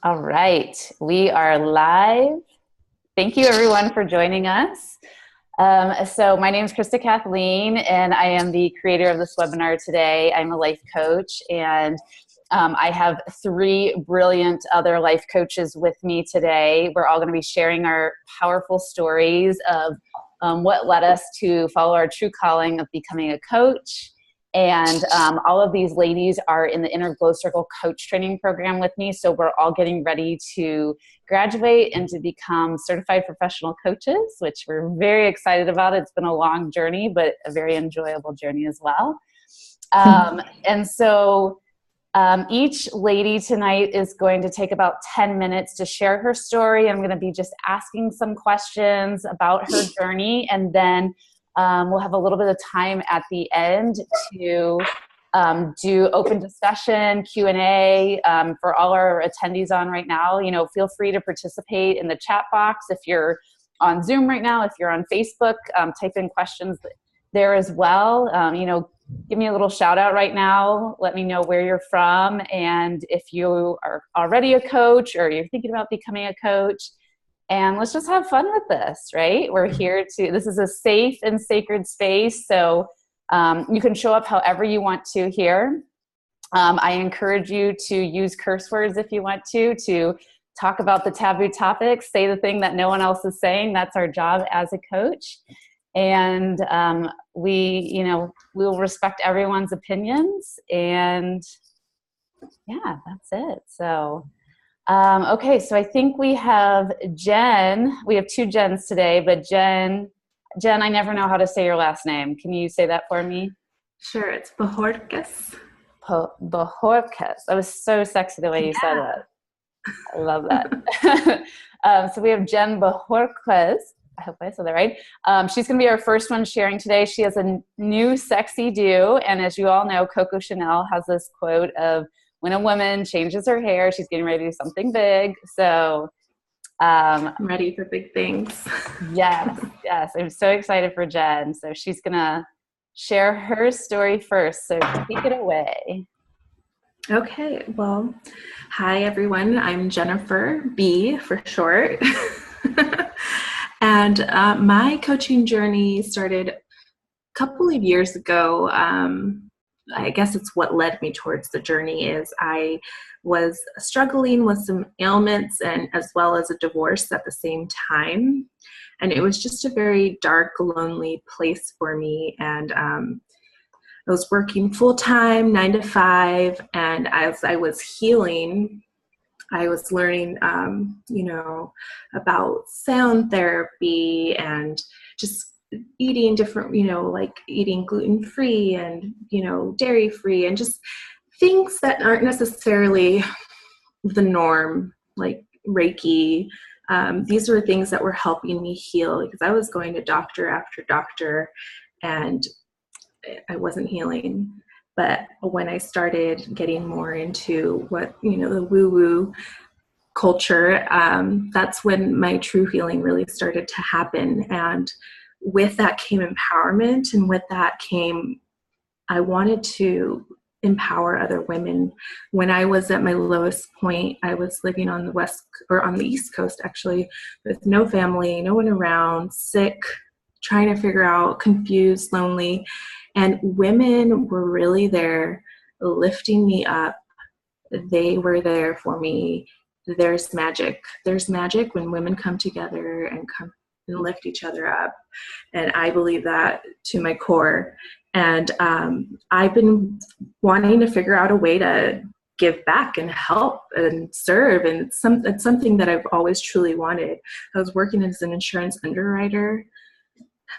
All right, we are live. Thank you everyone for joining us. So my name is Krista Kathleen, and I am the creator of this webinar today. I'm a life coach, and I have three brilliant other life coaches with me today. We're all going to be sharing our powerful stories of what led us to follow our true calling of becoming a coach. And all of these ladies are in the Inner Glow Circle coach training program with me. So we're all getting ready to graduate and to become certified professional coaches, which we're very excited about. It's been a long journey, but a very enjoyable journey as well. And so each lady tonight is going to take about 10 minutes to share her story. I'm going to be just asking some questions about her journey, and then we'll have a little bit of time at the end to do open discussion, Q&A for all our attendees on right now. You know, feel free to participate in the chat box. If you're on Zoom right now, if you're on Facebook, type in questions there as well. You know, give me a little shout out right now. Let me know where you're from, and if you are already a coach or you're thinking about becoming a coach. And let's just have fun with this, right? We're here this is a safe and sacred space, so you can show up however you want to here. I encourage you to use curse words if you want to talk about the taboo topics, say the thing that no one else is saying. That's our job as a coach. And we'll respect everyone's opinions, and yeah, that's it. So okay, so I think we have Jenn. We have two Jenns today, but Jenn, I never know how to say your last name. Can you say that for me? Sure, it's Bojorquez. Bojorquez. That was so sexy the way you said it. I love that. So we have Jenn Bojorquez. I hope I said that right. She's going to be our first one sharing today. She has a new sexy do, and as you all know, Coco Chanel has this quote of, when a woman changes her hair, she's getting ready to do something big. So I'm ready for big things. yes. I'm so excited for Jenn. So she's going to share her story first. So take it away. Okay, well, hi everyone. I'm Jennifer B for short. And my coaching journey started a couple of years ago. I guess it's what led me towards the journey is I was struggling with some ailments and as well as a divorce at the same time. And it was just a very dark, lonely place for me. And I was working full-time, 9 to 5. And as I was healing, I was learning, about sound therapy and just eating different, like eating gluten-free and, dairy-free and just things that aren't necessarily the norm, like Reiki. These were things that were helping me heal because I was going to doctor after doctor and I wasn't healing. But when I started getting more into what, the woo-woo culture, that's when my true healing really started to happen. And with that came empowerment, and with that came, I wanted to empower other women. When I was at my lowest point, I was living on the East Coast actually, with no family, no one around, sick, trying to figure out, confused, lonely. And women were really there lifting me up. They were there for me. There's magic. There's magic when women come together and come and lift each other up. And I believe that to my core. And I've been wanting to figure out a way to give back and help and serve. And it's something that I've always truly wanted. I was working as an insurance underwriter.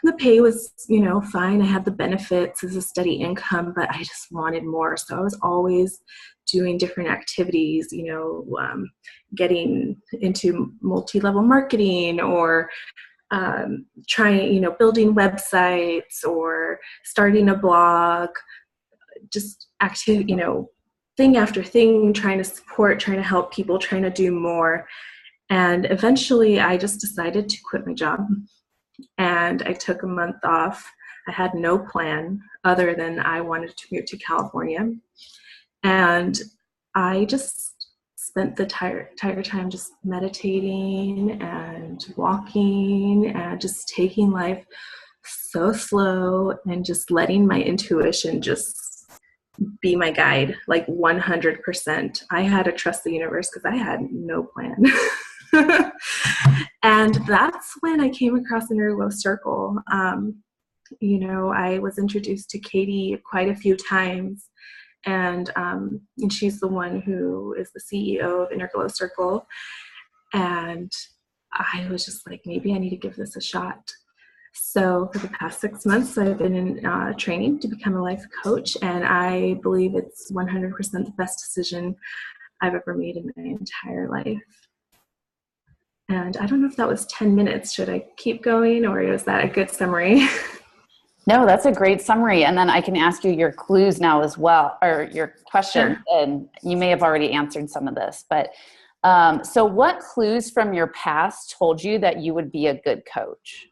The pay was, fine. I had the benefits as a steady income, but I just wanted more. So I was always doing different activities, getting into multi-level marketing or trying, building websites or starting a blog, just thing after thing, trying to support, trying to help people, trying to do more. And eventually I just decided to quit my job. And I took a month off. I had no plan other than I wanted to move to California. And I just spent the entire time just meditating and walking and just taking life so slow and just letting my intuition just be my guide, like 100%. I had to trust the universe because I had no plan. And that's when I came across Inner Glow Circle. I was introduced to Katie quite a few times, and she's the one who is the CEO of Inner Glow Circle. And I was just like, maybe I need to give this a shot. So for the past 6 months, I've been in training to become a life coach, and I believe it's 100% the best decision I've ever made in my entire life. And I don't know if that was 10 minutes. Should I keep going, or was that a good summary? No, that's a great summary. And then I can ask you your clues now as well, or your questions. Sure. And you may have already answered some of this, but so what clues from your past told you that you would be a good coach?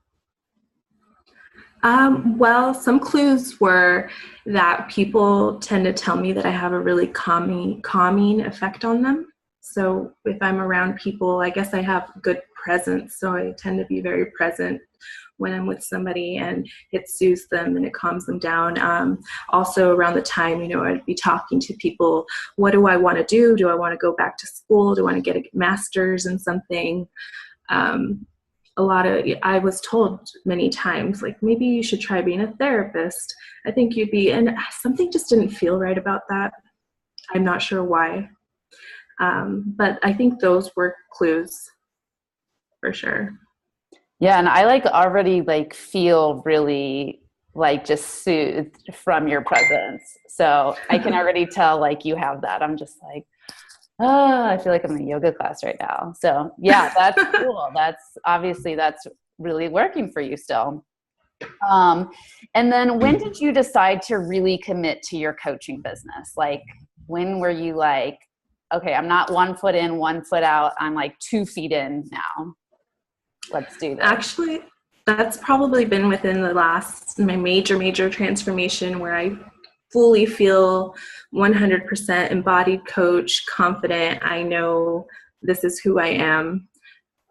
Well, some clues were that people tend to tell me that I have a really calming effect on them. So if I'm around people, I guess I have good presence. So I tend to be very present when I'm with somebody, and it soothes them and it calms them down. Also around the time, I'd be talking to people, what do I want to do? Do I want to go back to school? Do I want to get a master's in something? I was told many times, like, maybe you should try being a therapist. I think you'd be, and something just didn't feel right about that. I'm not sure why. But I think those were clues for sure. Yeah. And I already feel really just soothed from your presence. So I can already tell you have that. I'm just like, oh, I feel like I'm in a yoga class right now. So yeah, that's cool. That's really working for you still. And then when did you decide to really commit to your coaching business? When were you okay, I'm not 1 foot in, 1 foot out. I'm 2 feet in now. Let's do this. Actually, that's probably been within my major transformation, where I fully feel 100% embodied coach, confident. I know this is who I am,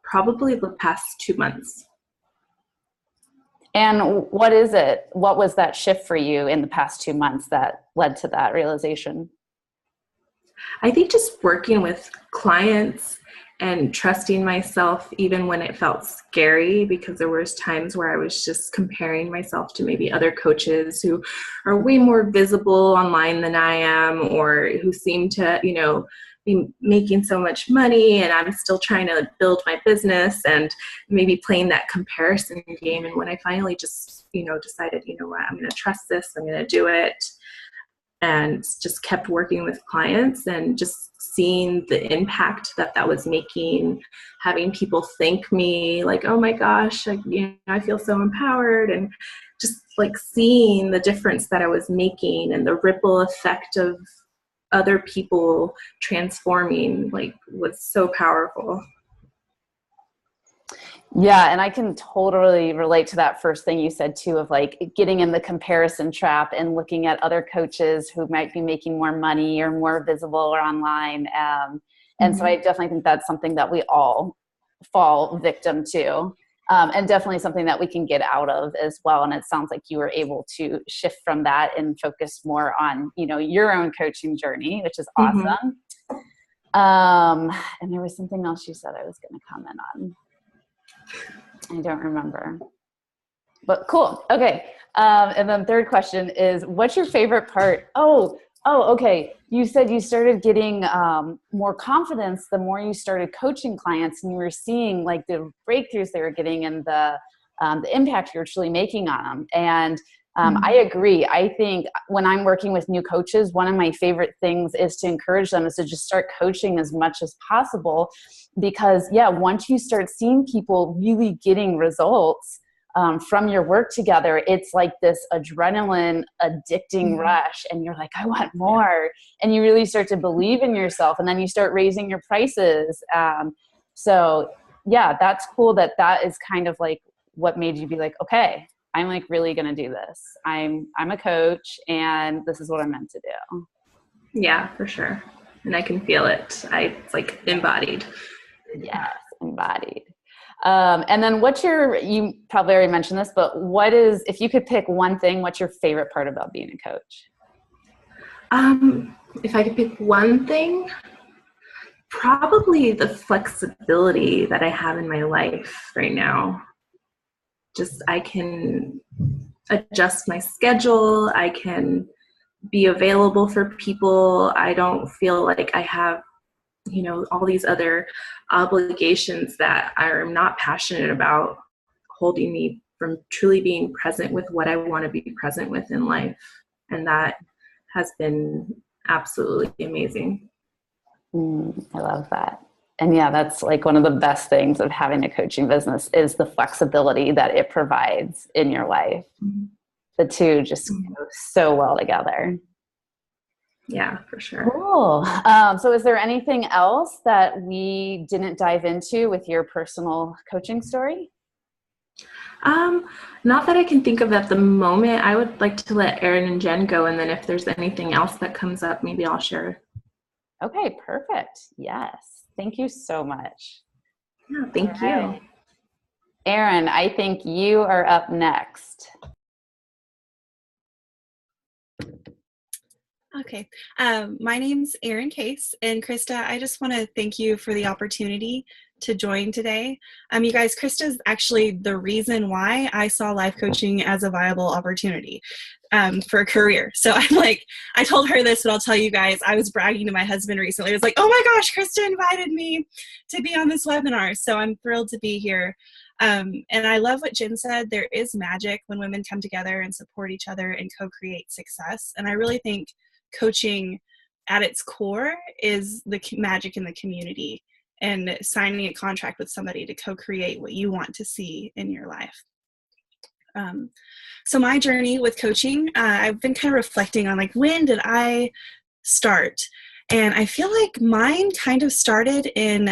probably the past 2 months. And what is it? What was that shift for you in the past 2 months that led to that realization? I think just working with clients and trusting myself even when it felt scary, because there was times where I was just comparing myself to maybe other coaches who are way more visible online than I am, or who seem to, be making so much money, and I'm still trying to build my business and maybe playing that comparison game. And when I finally just, decided, what, I'm going to trust this, I'm going to do it, and just kept working with clients and just seeing the impact that was making, having people thank me oh my gosh, I feel so empowered, and just seeing the difference that I was making and the ripple effect of other people transforming was so powerful. Yeah. And I can totally relate to that first thing you said too, of getting in the comparison trap and looking at other coaches who might be making more money or more visible or online. And so I definitely think that's something that we all fall victim to, and definitely something that we can get out of as well. And it sounds like you were able to shift from that and focus more on, your own coaching journey, which is awesome. And there was something else you said I was going to comment on. I don't remember, but cool. Okay. And then third question is, what's your favorite part? Oh, okay. You said you started getting more confidence the more you started coaching clients, and you were seeing the breakthroughs they were getting and the impact you're truly making on them. And I agree. I think when I'm working with new coaches, one of my favorite things is to encourage them is to just start coaching as much as possible, because once you start seeing people really getting results from your work together, it's like this adrenaline addicting rush, and you're like, I want more. And you really start to believe in yourself, and then you start raising your prices. So yeah, that's cool that is kind of what made you be okay, I'm really going to do this. I'm a coach, and this is what I'm meant to do. Yeah, for sure. and I can feel it. It's like embodied. Yes, embodied. And then you probably already mentioned this, but if you could pick one thing, what's your favorite part about being a coach? If I could pick one thing, probably the flexibility that I have in my life right now. Just I can adjust my schedule. I can be available for people. I don't feel like I have, all these other obligations that I'm not passionate about holding me from truly being present with what I want to be present with in life. And that has been absolutely amazing. I love that. And yeah, that's like one of the best things of having a coaching business is the flexibility that it provides in your life. Mm-hmm. The two just go so well together. Yeah, for sure. Cool. So is there anything else that we didn't dive into with your personal coaching story? Not that I can think of at the moment. I would like to let Erin and Jen go, and then if there's anything else that comes up, maybe I'll share. Okay, perfect. Yes. Thank you so much. Yeah, thank you. Erin, I think you are up next. Okay. My name's Erin Case, and Krista, I just want to thank you for the opportunity to join today. You guys, Krista's actually the reason why I saw life coaching as a viable opportunity for a career. So I told her this, but I'll tell you guys, I was bragging to my husband recently. I was like, oh my gosh, Krista invited me to be on this webinar. So I'm thrilled to be here. And I love what Jen said. There is magic when women come together and support each other and co-create success. And I really think coaching at its core is the magic in the community and signing a contract with somebody to co-create what you want to see in your life. So my journey with coaching, I've been kind of reflecting on when did I start? And I feel like mine kind of started in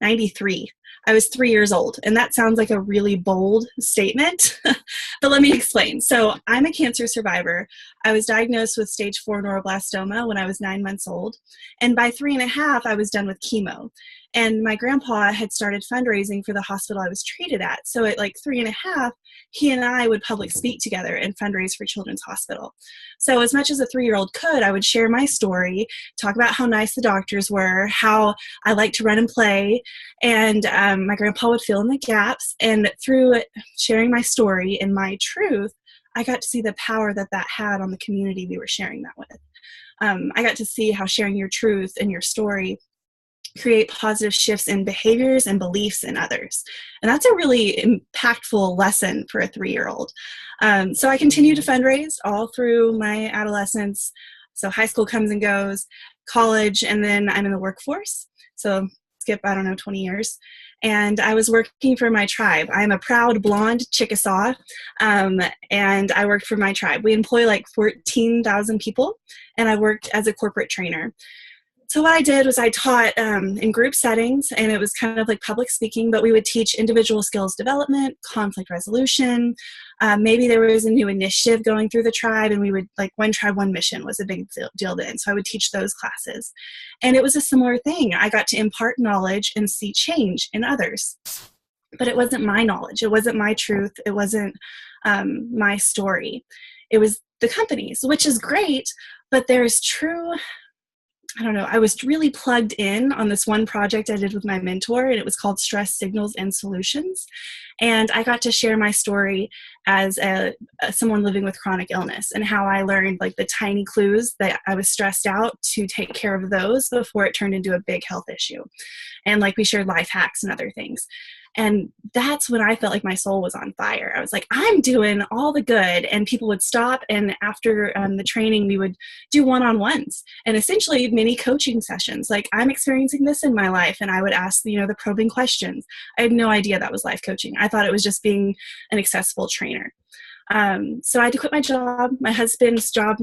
93. I was 3 years old, and that sounds like a really bold statement, but let me explain. So I'm a cancer survivor. I was diagnosed with stage 4 neuroblastoma when I was 9 months old, and by 3.5, I was done with chemo. And my grandpa had started fundraising for the hospital I was treated at. So at 3.5, he and I would public speak together and fundraise for Children's Hospital. So as much as a 3-year-old could, I would share my story, talk about how nice the doctors were, how I like to run and play, and my grandpa would fill in the gaps. And through sharing my story and my truth, I got to see the power that had on the community we were sharing that with. I got to see how sharing your truth and your story create positive shifts in behaviors and beliefs in others. And that's a really impactful lesson for a 3-year-old. So I continue to fundraise all through my adolescence. So high school comes and goes, college, and then I'm in the workforce. So skip, 20 years. And I was working for my tribe. I'm a proud blonde Chickasaw, and I worked for my tribe. We employ 14,000 people, and I worked as a corporate trainer. So what I did was I taught in group settings, and it was kind of like public speaking, but we would teach individual skills development, conflict resolution. Maybe there was a new initiative going through the tribe, and we would, one tribe, one mission was a big deal then. So I would teach those classes. And it was a similar thing. I got to impart knowledge and see change in others. But it wasn't my knowledge. It wasn't my truth. It wasn't my story. It was the company's, which is great, but there's true... I was really plugged in on this one project I did with my mentor, and it was called Stress Signals and Solutions. And I got to share my story as someone living with chronic illness and how I learned the tiny clues that I was stressed out to take care of those before it turned into a big health issue. And we shared life hacks and other things. And that's when I felt like my soul was on fire. I was like, I'm doing all the good. And people would stop. And after the training, we would do one-on-ones and essentially mini coaching sessions. I'm experiencing this in my life. And I would ask, the probing questions. I had no idea that was life coaching. I thought it was just being an accessible trainer. So I had to quit my job. My husband's job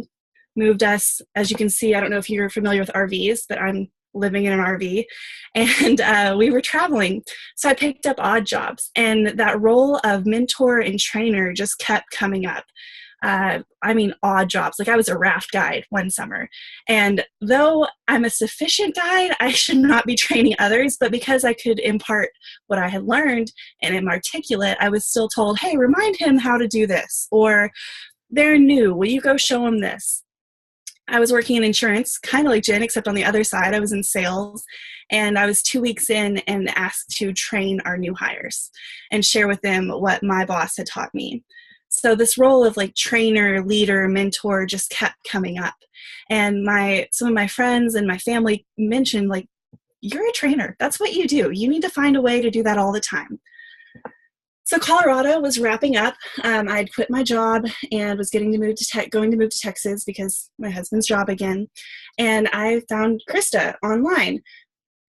moved us. As you can see, I don't know if you're familiar with RVs, but I'm living in an RV, and we were traveling. So I picked up odd jobs, and that role of mentor and trainer just kept coming up. odd jobs. Like I was a raft guide one summer. And though I'm a sufficient guide, I should not be training others. But because I could impart what I had learned and am articulate, I was still told, hey, remind him how to do this. Or they're new. Will you go show them this? I was working in insurance, kind of like Jen, except on the other side. I was in sales, and I was 2 weeks in and asked to train our new hires and share with them what my boss had taught me. So this role of like trainer, leader, mentor just kept coming up. And some of my friends and my family mentioned, like, you're a trainer. That's what you do. You need to find a way to do that all the time. So Colorado was wrapping up. I'd quit my job and was going to move to Texas because my husband's job again. And I found Krista online.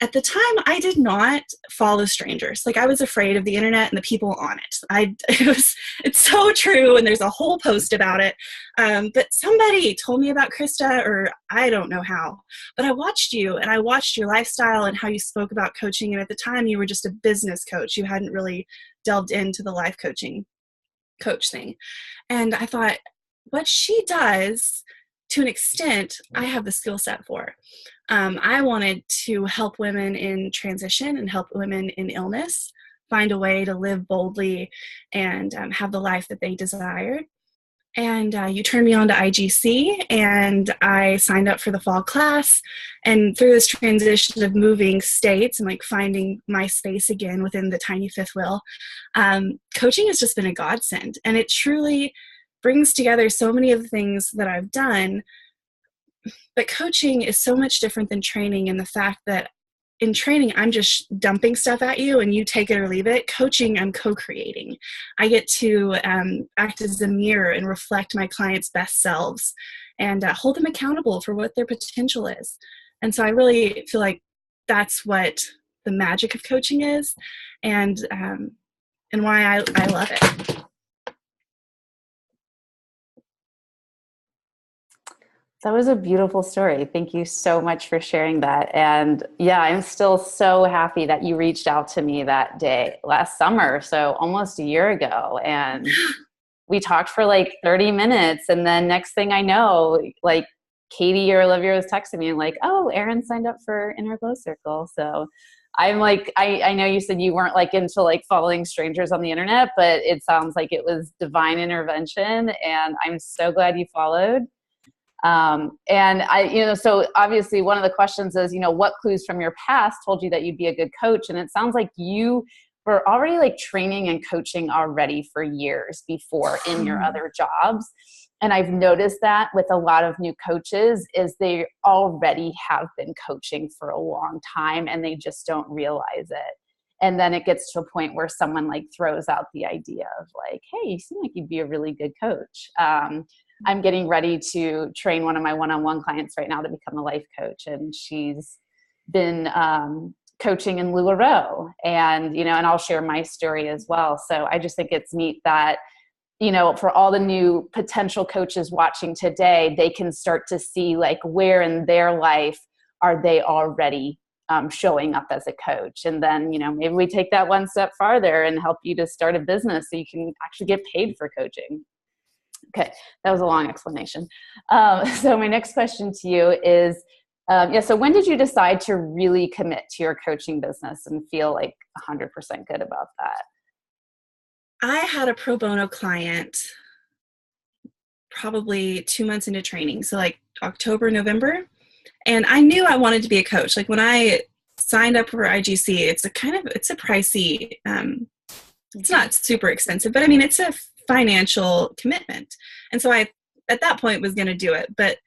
At the time, I did not follow strangers. Like, I was afraid of the internet and the people on it. It's so true, and there's a whole post about it. But somebody told me about Krista, or I don't know how. But I watched you, and I watched your lifestyle and how you spoke about coaching. And at the time, you were just a business coach. You hadn't really delved into the life coaching coach thing. And I thought, what she does, to an extent, I have the skill set for. I wanted to help women in transition and help women in illness find a way to live boldly and have the life that they desired. And you turned me on to IGC, and I signed up for the fall class. And through this transition of moving states and like finding my space again within the tiny fifth wheel, coaching has just been a godsend. And it truly brings together so many of the things that I've done. But coaching is so much different than training, in the fact that in training, I'm just dumping stuff at you and you take it or leave it. Coaching, I'm co-creating. I get to act as a mirror and reflect my clients' best selves and hold them accountable for what their potential is. And so I really feel like that's what the magic of coaching is, and why I love it. That was a beautiful story. Thank you so much for sharing that. And yeah, I'm still so happy that you reached out to me that day last summer, so almost a year ago. And we talked for like 30 minutes. And then next thing I know, like Katie or Olivia was texting me and like, oh, Erin signed up for Inner Glow Circle. So I'm like, I know you said you weren't like into like following strangers on the internet, but it sounds like it was divine intervention. And I'm so glad you followed. So obviously one of the questions is, what clues from your past told you that you'd be a good coach? And it sounds like you were already like training and coaching already for years before in your other jobs. And I've noticed that with a lot of new coaches is they already have been coaching for a long time and they just don't realize it. And then it gets to a point where someone like throws out the idea of like, hey, you seem like you'd be a really good coach. I'm getting ready to train one of my one-on-one clients right now to become a life coach. And she's been coaching in LuLaRoe, and I'll share my story as well. So I just think it's neat that, for all the new potential coaches watching today, they can start to see like where in their life are they already showing up as a coach. And then, maybe we take that one step farther and help you to start a business so you can actually get paid for coaching. Okay, that was a long explanation. So my next question to you is, so when did you decide to really commit to your coaching business and feel like 100% good about that? I had a pro bono client probably 2 months into training, so like October, November, and I knew I wanted to be a coach. Like when I signed up for IGC, it's a pricey, it's not super expensive, but I mean, it's a financial commitment. And so I, at that point, was going to do it. But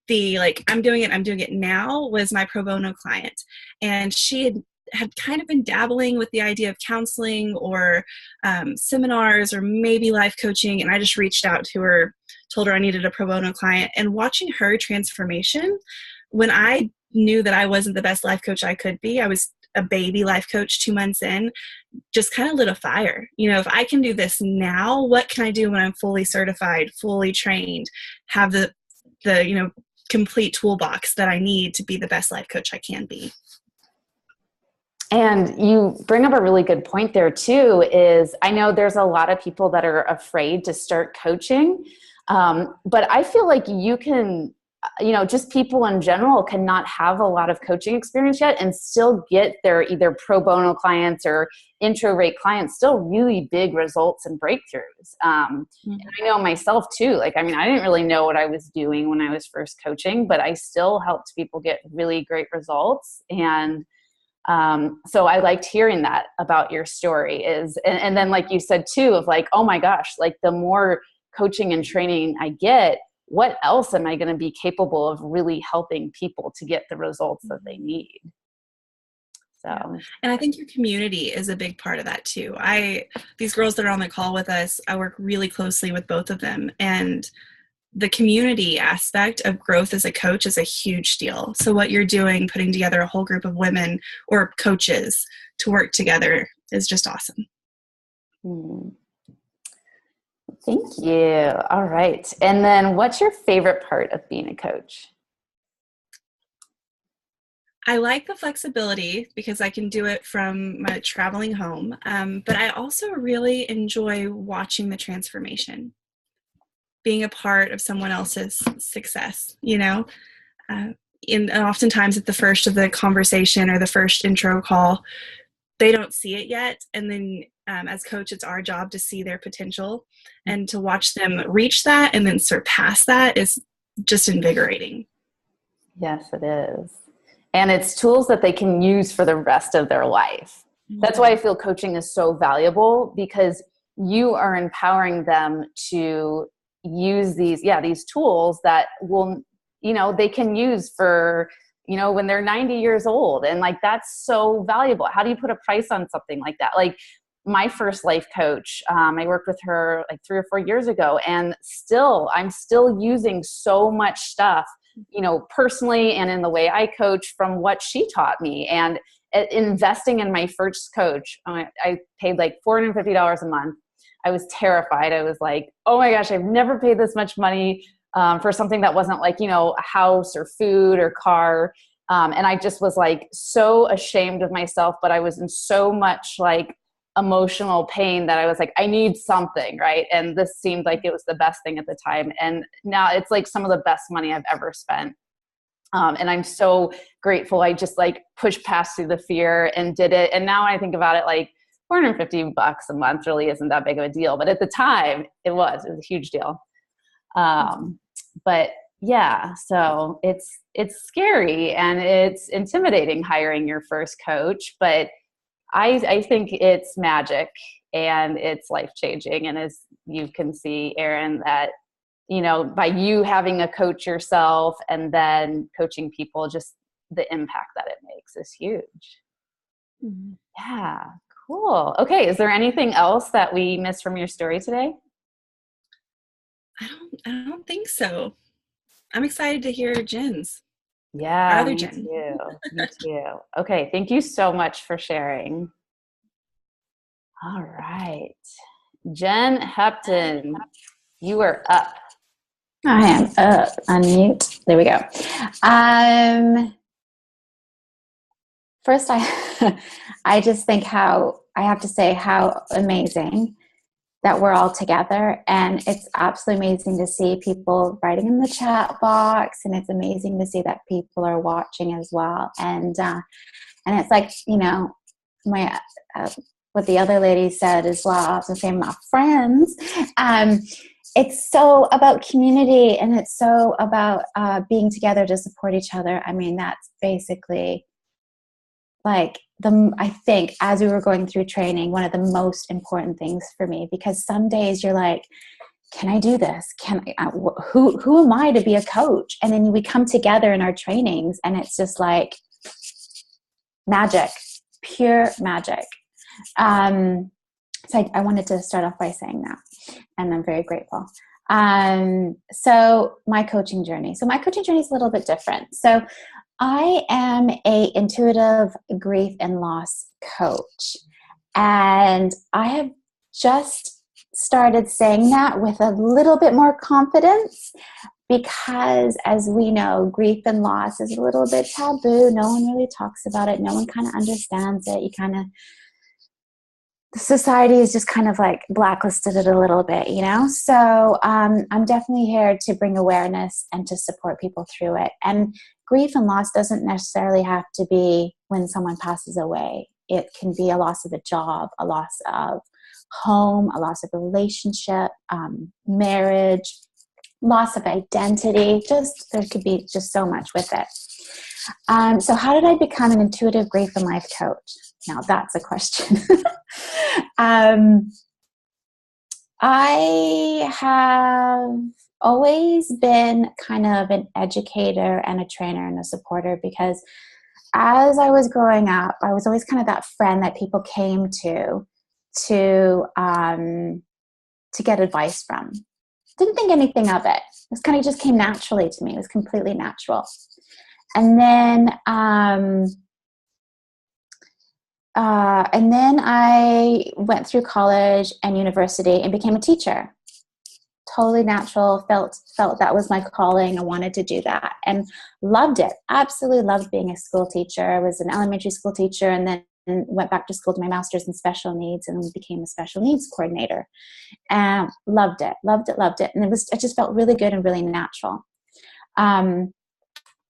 the I'm doing it now was my pro bono client. And she had kind of been dabbling with the idea of counseling or seminars or maybe life coaching. And I just reached out to her, told her I needed a pro bono client. And watching her transformation, when I knew that I wasn't the best life coach I could be, I was a baby life coach 2 months in, just kind of lit a fire. If I can do this now, what can I do when I'm fully certified, fully trained, have the complete toolbox that I need to be the best life coach I can be? And you bring up a really good point there too, is I know there's a lot of people that are afraid to start coaching But I feel like you can, just people in general cannot have a lot of coaching experience yet and still get their either pro bono clients or intro rate clients still really big results and breakthroughs. And I know myself too, I didn't really know what I was doing when I was first coaching, but I still helped people get really great results. And so I liked hearing that about your story and then like you said too, of oh my gosh, the more coaching and training I get, what else am I going to be capable of really helping people to get the results that they need? So, yeah. And I think your community is a big part of that too. These girls that are on the call with us, I work really closely with both of them, and the community aspect of growth as a coach is a huge deal. So what you're doing, putting together a whole group of women or coaches to work together, is just awesome. Thank you. All right. And then what's your favorite part of being a coach? I like the flexibility because I can do it from my traveling home. But I also really enjoy watching the transformation, being a part of someone else's success, and oftentimes at the first of the conversation or the first intro call, they don't see it yet. And then as coach, it's our job to see their potential, and to watch them reach that and then surpass that is just invigorating. Yes, it is. And it's tools that they can use for the rest of their life. That's why I feel coaching is so valuable, because you are empowering them to use these tools that will, they can use for, when they're 90 years old. And that's so valuable. How do you put a price on something like that? My first life coach, I worked with her 3 or 4 years ago, and I'm still using so much stuff, personally and in the way I coach from what she taught me. And investing in my first coach, I paid $450 a month. I was terrified. I was like, oh my gosh, I've never paid this much money for something that wasn't a house or food or car. And I just was so ashamed of myself, but I was in so much emotional pain that I was I need something, right? And this seemed like it was the best thing at the time. And now it's some of the best money I've ever spent. And I'm so grateful. I just pushed past through the fear and did it. And now I think about it $450 a month really isn't that big of a deal. But at the time it was a huge deal. But yeah, so it's scary and it's intimidating hiring your first coach, but I think it's magic and it's life-changing. And as you can see, Erin, that, by you having a coach yourself and then coaching people, just the impact that it makes is huge. Mm-hmm. Yeah, cool. Okay. Is there anything else that we missed from your story today? I don't think so. I'm excited to hear Jenn's. Yeah, me too. Me too. Okay, thank you so much for sharing. All right. Jenn Hepton, you are up. I am up. Unmute. There we go. First, I just think how amazing that we're all together, and it's absolutely amazing to see people writing in the chat box, and it's amazing to see that people are watching as well. And it's my what the other lady said as well. I was the same, my friends. It's so about community, and it's so about being together to support each other. I mean, that's basically I think as we were going through training, one of the most important things for me, because some days you're like, can I do this? Who am I to be a coach? And then we come together in our trainings and it's just magic, pure magic. So I wanted to start off by saying that, and I'm very grateful. So my coaching journey is a little bit different. So I am a intuitive grief and loss coach, and I have just started saying that with a little bit more confidence, because as we know, grief and loss is a little bit taboo. No one really talks about it. No one kind of understands it. society is just kind of like blacklisted it a little bit, you know? So I'm definitely here to bring awareness and to support people through it. And grief and loss doesn't necessarily have to be when someone passes away. It can be a loss of a job, a loss of home, a loss of a relationship, marriage, loss of identity. Just there could be just so much with it. So how did I become an intuitive grief and life coach? Now that's a question. I have always been kind of an educator and a trainer and a supporter, because as I was growing up, I was always kind of that friend that people came to get advice from. Didn't think anything of it. It kind of just came naturally to me. It was completely natural. And then I went through college and university and became a teacher. Totally natural, felt that was my calling. I wanted to do that and loved it. Absolutely loved being a school teacher. I was an elementary school teacher and then went back to school to my master's in special needs and became a special needs coordinator. And loved it. And it just felt really good and really natural.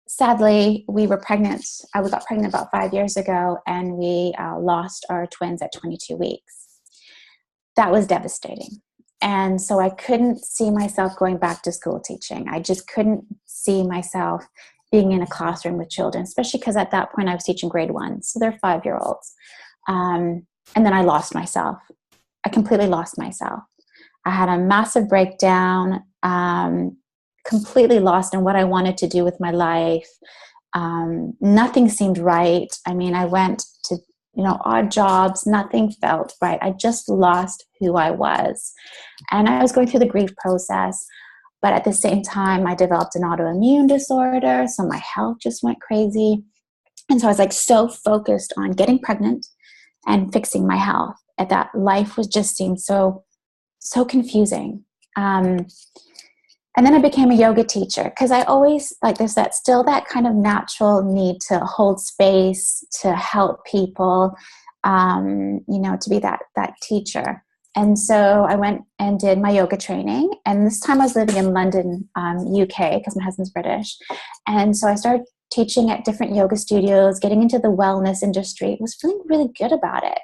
Sadly, we were pregnant. I got pregnant about 5 years ago, and we lost our twins at 22 weeks. That was devastating. And so I couldn't see myself going back to school teaching. I just couldn't see myself being in a classroom with children, especially because at that point I was teaching grade 1. So they're 5-year-olds. And then I lost myself. I completely lost myself. I had a massive breakdown, completely lost in what I wanted to do with my life. Nothing seemed right. I mean, I went to, odd jobs. Nothing felt right. I just lost who I was. And I was going through the grief process. But at the same time, I developed an autoimmune disorder. So my health just went crazy. And so I was like so focused on getting pregnant and fixing my health. And that life seemed so confusing. And then I became a yoga teacher because I always, there's still that kind of natural need to hold space, to help people, to be that teacher. And so I went and did my yoga training. And this time I was living in London, UK, because my husband's British. And so I started teaching at different yoga studios, getting into the wellness industry. I was feeling really good about it.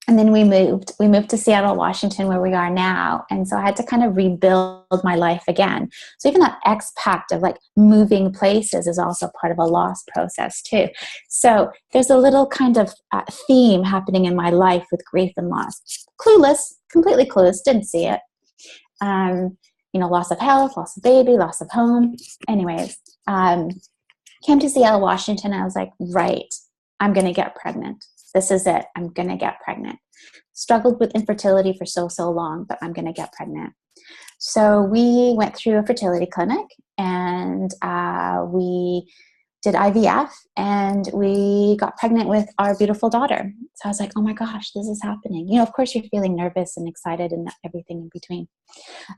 And then we moved to Seattle, Washington, where we are now. And so I had to kind of rebuild my life again. So even that expat of moving places is also part of a loss process too. So there's a little kind of theme happening in my life with grief and loss. Completely clueless, didn't see it. Loss of health, loss of baby, loss of home. Anyways, came to Seattle, Washington. And I was like, right, I'm going to get pregnant. This is it. I'm going to get pregnant. Struggled with infertility for so long, but I'm going to get pregnant. So we went through a fertility clinic and we did IVF and we got pregnant with our beautiful daughter. So I was like, oh my gosh, this is happening. Of course you're feeling nervous and excited and everything in between.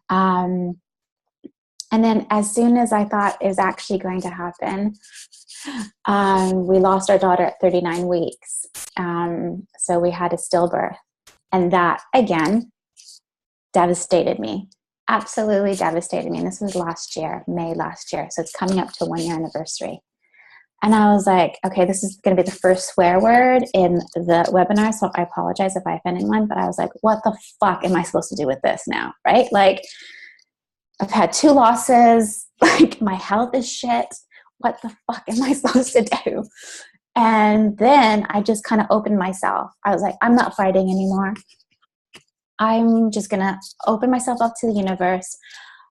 And then as soon as I thought it was actually going to happen, we lost our daughter at 39 weeks. So we had a stillbirth. And that, again, devastated me. Absolutely devastated me. And this was May last year. So it's coming up to a 1-year anniversary. And I was like, okay, this is going to be the first swear word in the webinar. So I apologize if I offend anyone. But I was like, what the fuck am I supposed to do with this now? Right? I've had 2 losses. My health is shit. What the fuck am I supposed to do? And then I just kind of opened myself. I was like, I'm not fighting anymore. I'm just going to open myself up to the universe.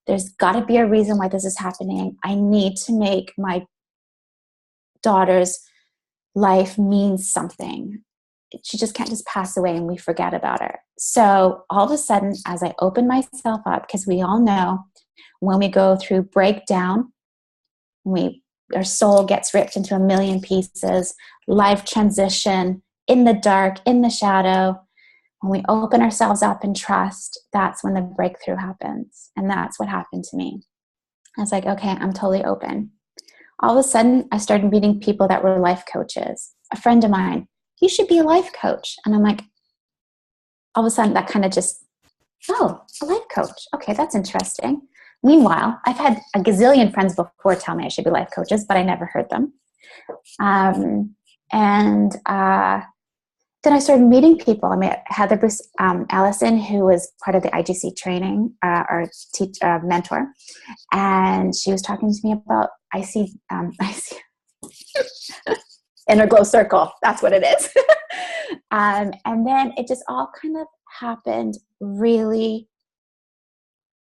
There's got to be a reason why this is happening. I need to make my daughter's life mean something. She just can't just pass away and we forget about her. So all of a sudden, as I open myself up, because we all know when we go through breakdown, our soul gets ripped into a million pieces, life transition, in the dark, in the shadow. When we open ourselves up and trust, that's when the breakthrough happens. And that's what happened to me. I was like, okay, I'm totally open. All of a sudden, I started meeting people that were life coaches. A friend of mine, you should be a life coach. And I'm like, all of a sudden that kind of just, oh, a life coach. Okay, that's interesting. Meanwhile, I've had a gazillion friends before tell me I should be life coaches, but I never heard them. Then I started meeting people. I met Heather Bruce Allison, who was part of the IGC training, or mentor. And she was talking to me about, I see inner glow circle. That's what it is. And then it just all kind of happened really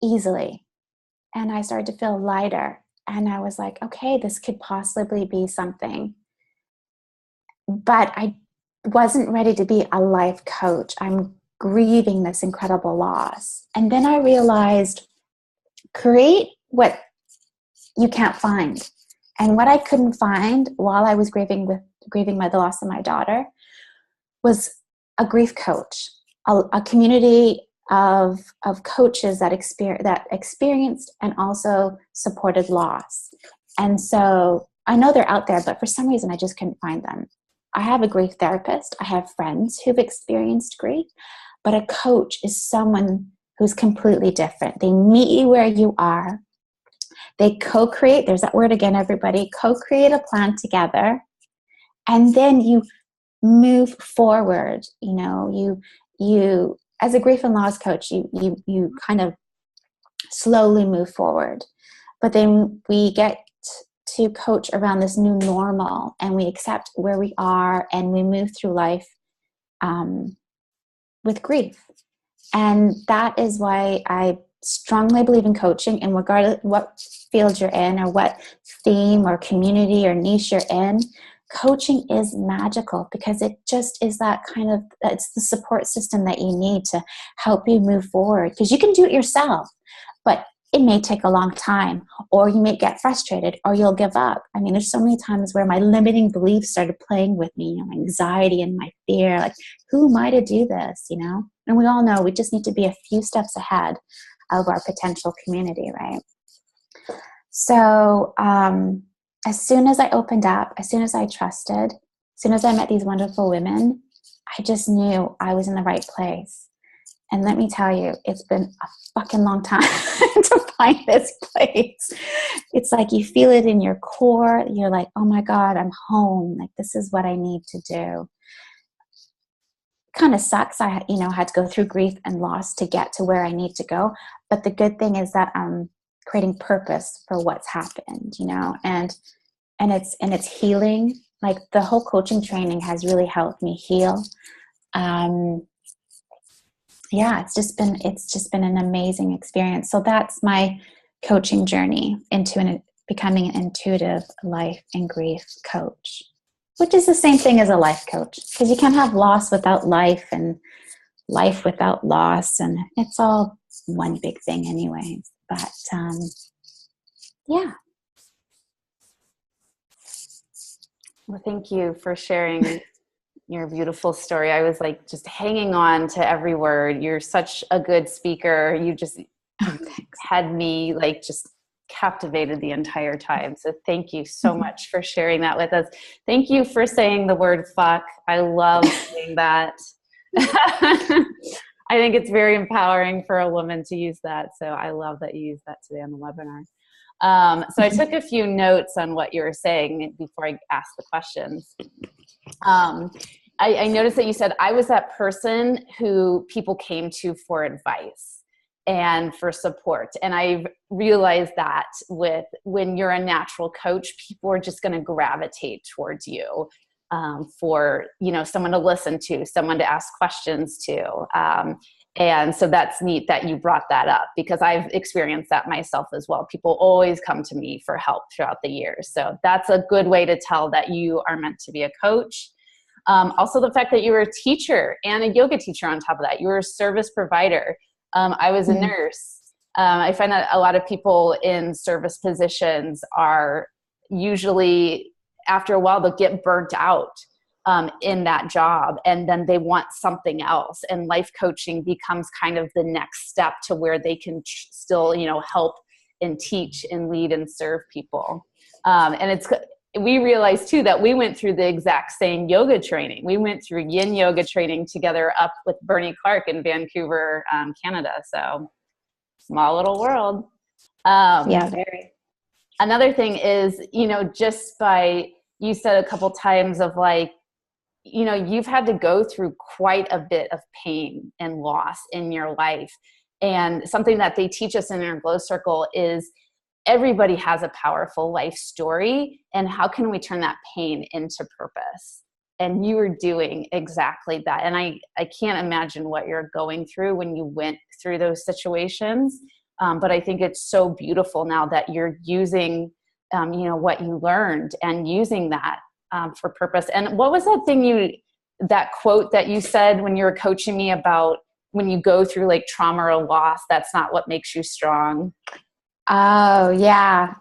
easily. And I started to feel lighter. And I was like, okay, this could possibly be something. But I wasn't ready to be a life coach. I'm grieving this incredible loss. And then I realized, create what you can't find. And what I couldn't find while I was grieving the loss of my daughter was a grief coach, a community of coaches that experienced and also supported loss. And so I know they're out there, but for some reason I just couldn't find them. I have a grief therapist. I have friends who've experienced grief, but a coach is someone who's completely different. They meet you where you are. They co-create, there's that word again, everybody, co-create a plan together. And then you move forward. You as a grief and loss coach, you kind of slowly move forward. But then we get to coach around this new normal, and we accept where we are, and we move through life with grief. And that is why I strongly believe in coaching, and regardless what field you're in or what theme or community or niche you're in, coaching is magical, because it just is that kind of, it's the support system that you need to help you move forward. Because you can do it yourself, but it may take a long time, or you may get frustrated, or you'll give up. I mean, there's so many times where my limiting beliefs started playing with me, my anxiety and my fear, like, who am I to do this, And we all know we just need to be a few steps ahead of our potential community, right? So as soon as I opened up, as soon as I trusted, as soon as I met these wonderful women, I just knew I was in the right place. And let me tell you, it's been a fucking long time to find this place. It's like you feel it in your core. You're like, oh my God, I'm home. Like, this is what I need to do. Kind of sucks. I had to go through grief and loss to get to where I need to go. But the good thing is that I'm creating purpose for what's happened, and it's healing. Like, the whole coaching training has really helped me heal. It's just been an amazing experience. So that's my coaching journey into becoming an intuitive life and grief coach, which is the same thing as a life coach, because you can't have loss without life, and life without loss, and it's all one big thing anyways. But Well, thank you for sharing your beautiful story. I was like just hanging on to every word. You're such a good speaker. You just had me like just captivated the entire time. So thank you so much for sharing that with us. Thank you for saying the word fuck. I love saying that. I think it's very empowering for a woman to use that. So I love that you used that today on the webinar. So I took a few notes on what you were saying before I asked the questions. I noticed that you said, I was that person who people came to for advice and for support. And I realized that when you're a natural coach, people are just going to gravitate towards you for, someone to listen to, someone to ask questions to. And so that's neat that you brought that up, because I've experienced that myself as well. People always come to me for help throughout the years. So that's a good way to tell that you are meant to be a coach. Also, the fact that you were a teacher and a yoga teacher on top of that. You were a service provider. I was a nurse. I find that a lot of people in service positions are usually, after a while, they'll get burnt out in that job, and then they want something else. And life coaching becomes kind of the next step to where they can still, help and teach and lead and serve people. And we realized too that we went through the exact same yoga training. We went through yin yoga training together up with Bernie Clark in Vancouver, Canada. So small little world. Yeah, very. Another thing is, just by, you said a couple times of like, you've had to go through quite a bit of pain and loss in your life. And something that they teach us in our Glow Circle is everybody has a powerful life story, and how can we turn that pain into purpose? And you were doing exactly that. And I can't imagine what you're going through when you went through those situations. But I think it's so beautiful now that you're using, what you learned and using that for purpose. And what was that quote that you said when you were coaching me about when you go through like trauma or loss, that's not what makes you strong? Oh, yeah.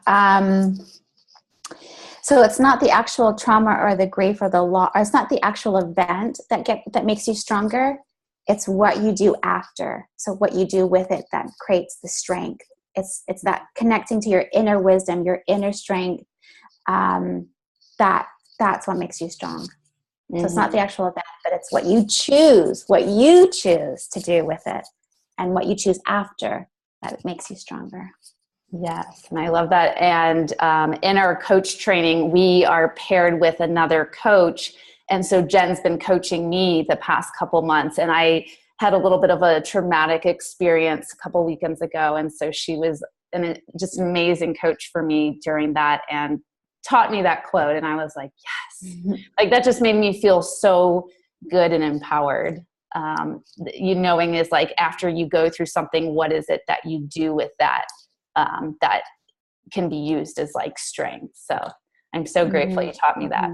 So it's not the actual trauma or the grief or the loss, or it's not the actual event that makes you stronger. It's what you do after. So what you do with it that creates the strength. It's that connecting to your inner wisdom, your inner strength. That's what makes you strong. Mm-hmm. So it's not the actual event, but it's what you choose to do with it, and what you choose after that makes you stronger. Yes, and I love that. And in our coach training, we are paired with another coach. And so Jenn's been coaching me the past couple months, and I had a little bit of a traumatic experience a couple weekends ago. And so she was just an amazing coach for me during that, and taught me that quote. And I was like, yes, like that just made me feel so good and empowered. Knowing is like, after you go through something, what is it that you do with that? That can be used as like strength. So I'm so grateful you taught me that.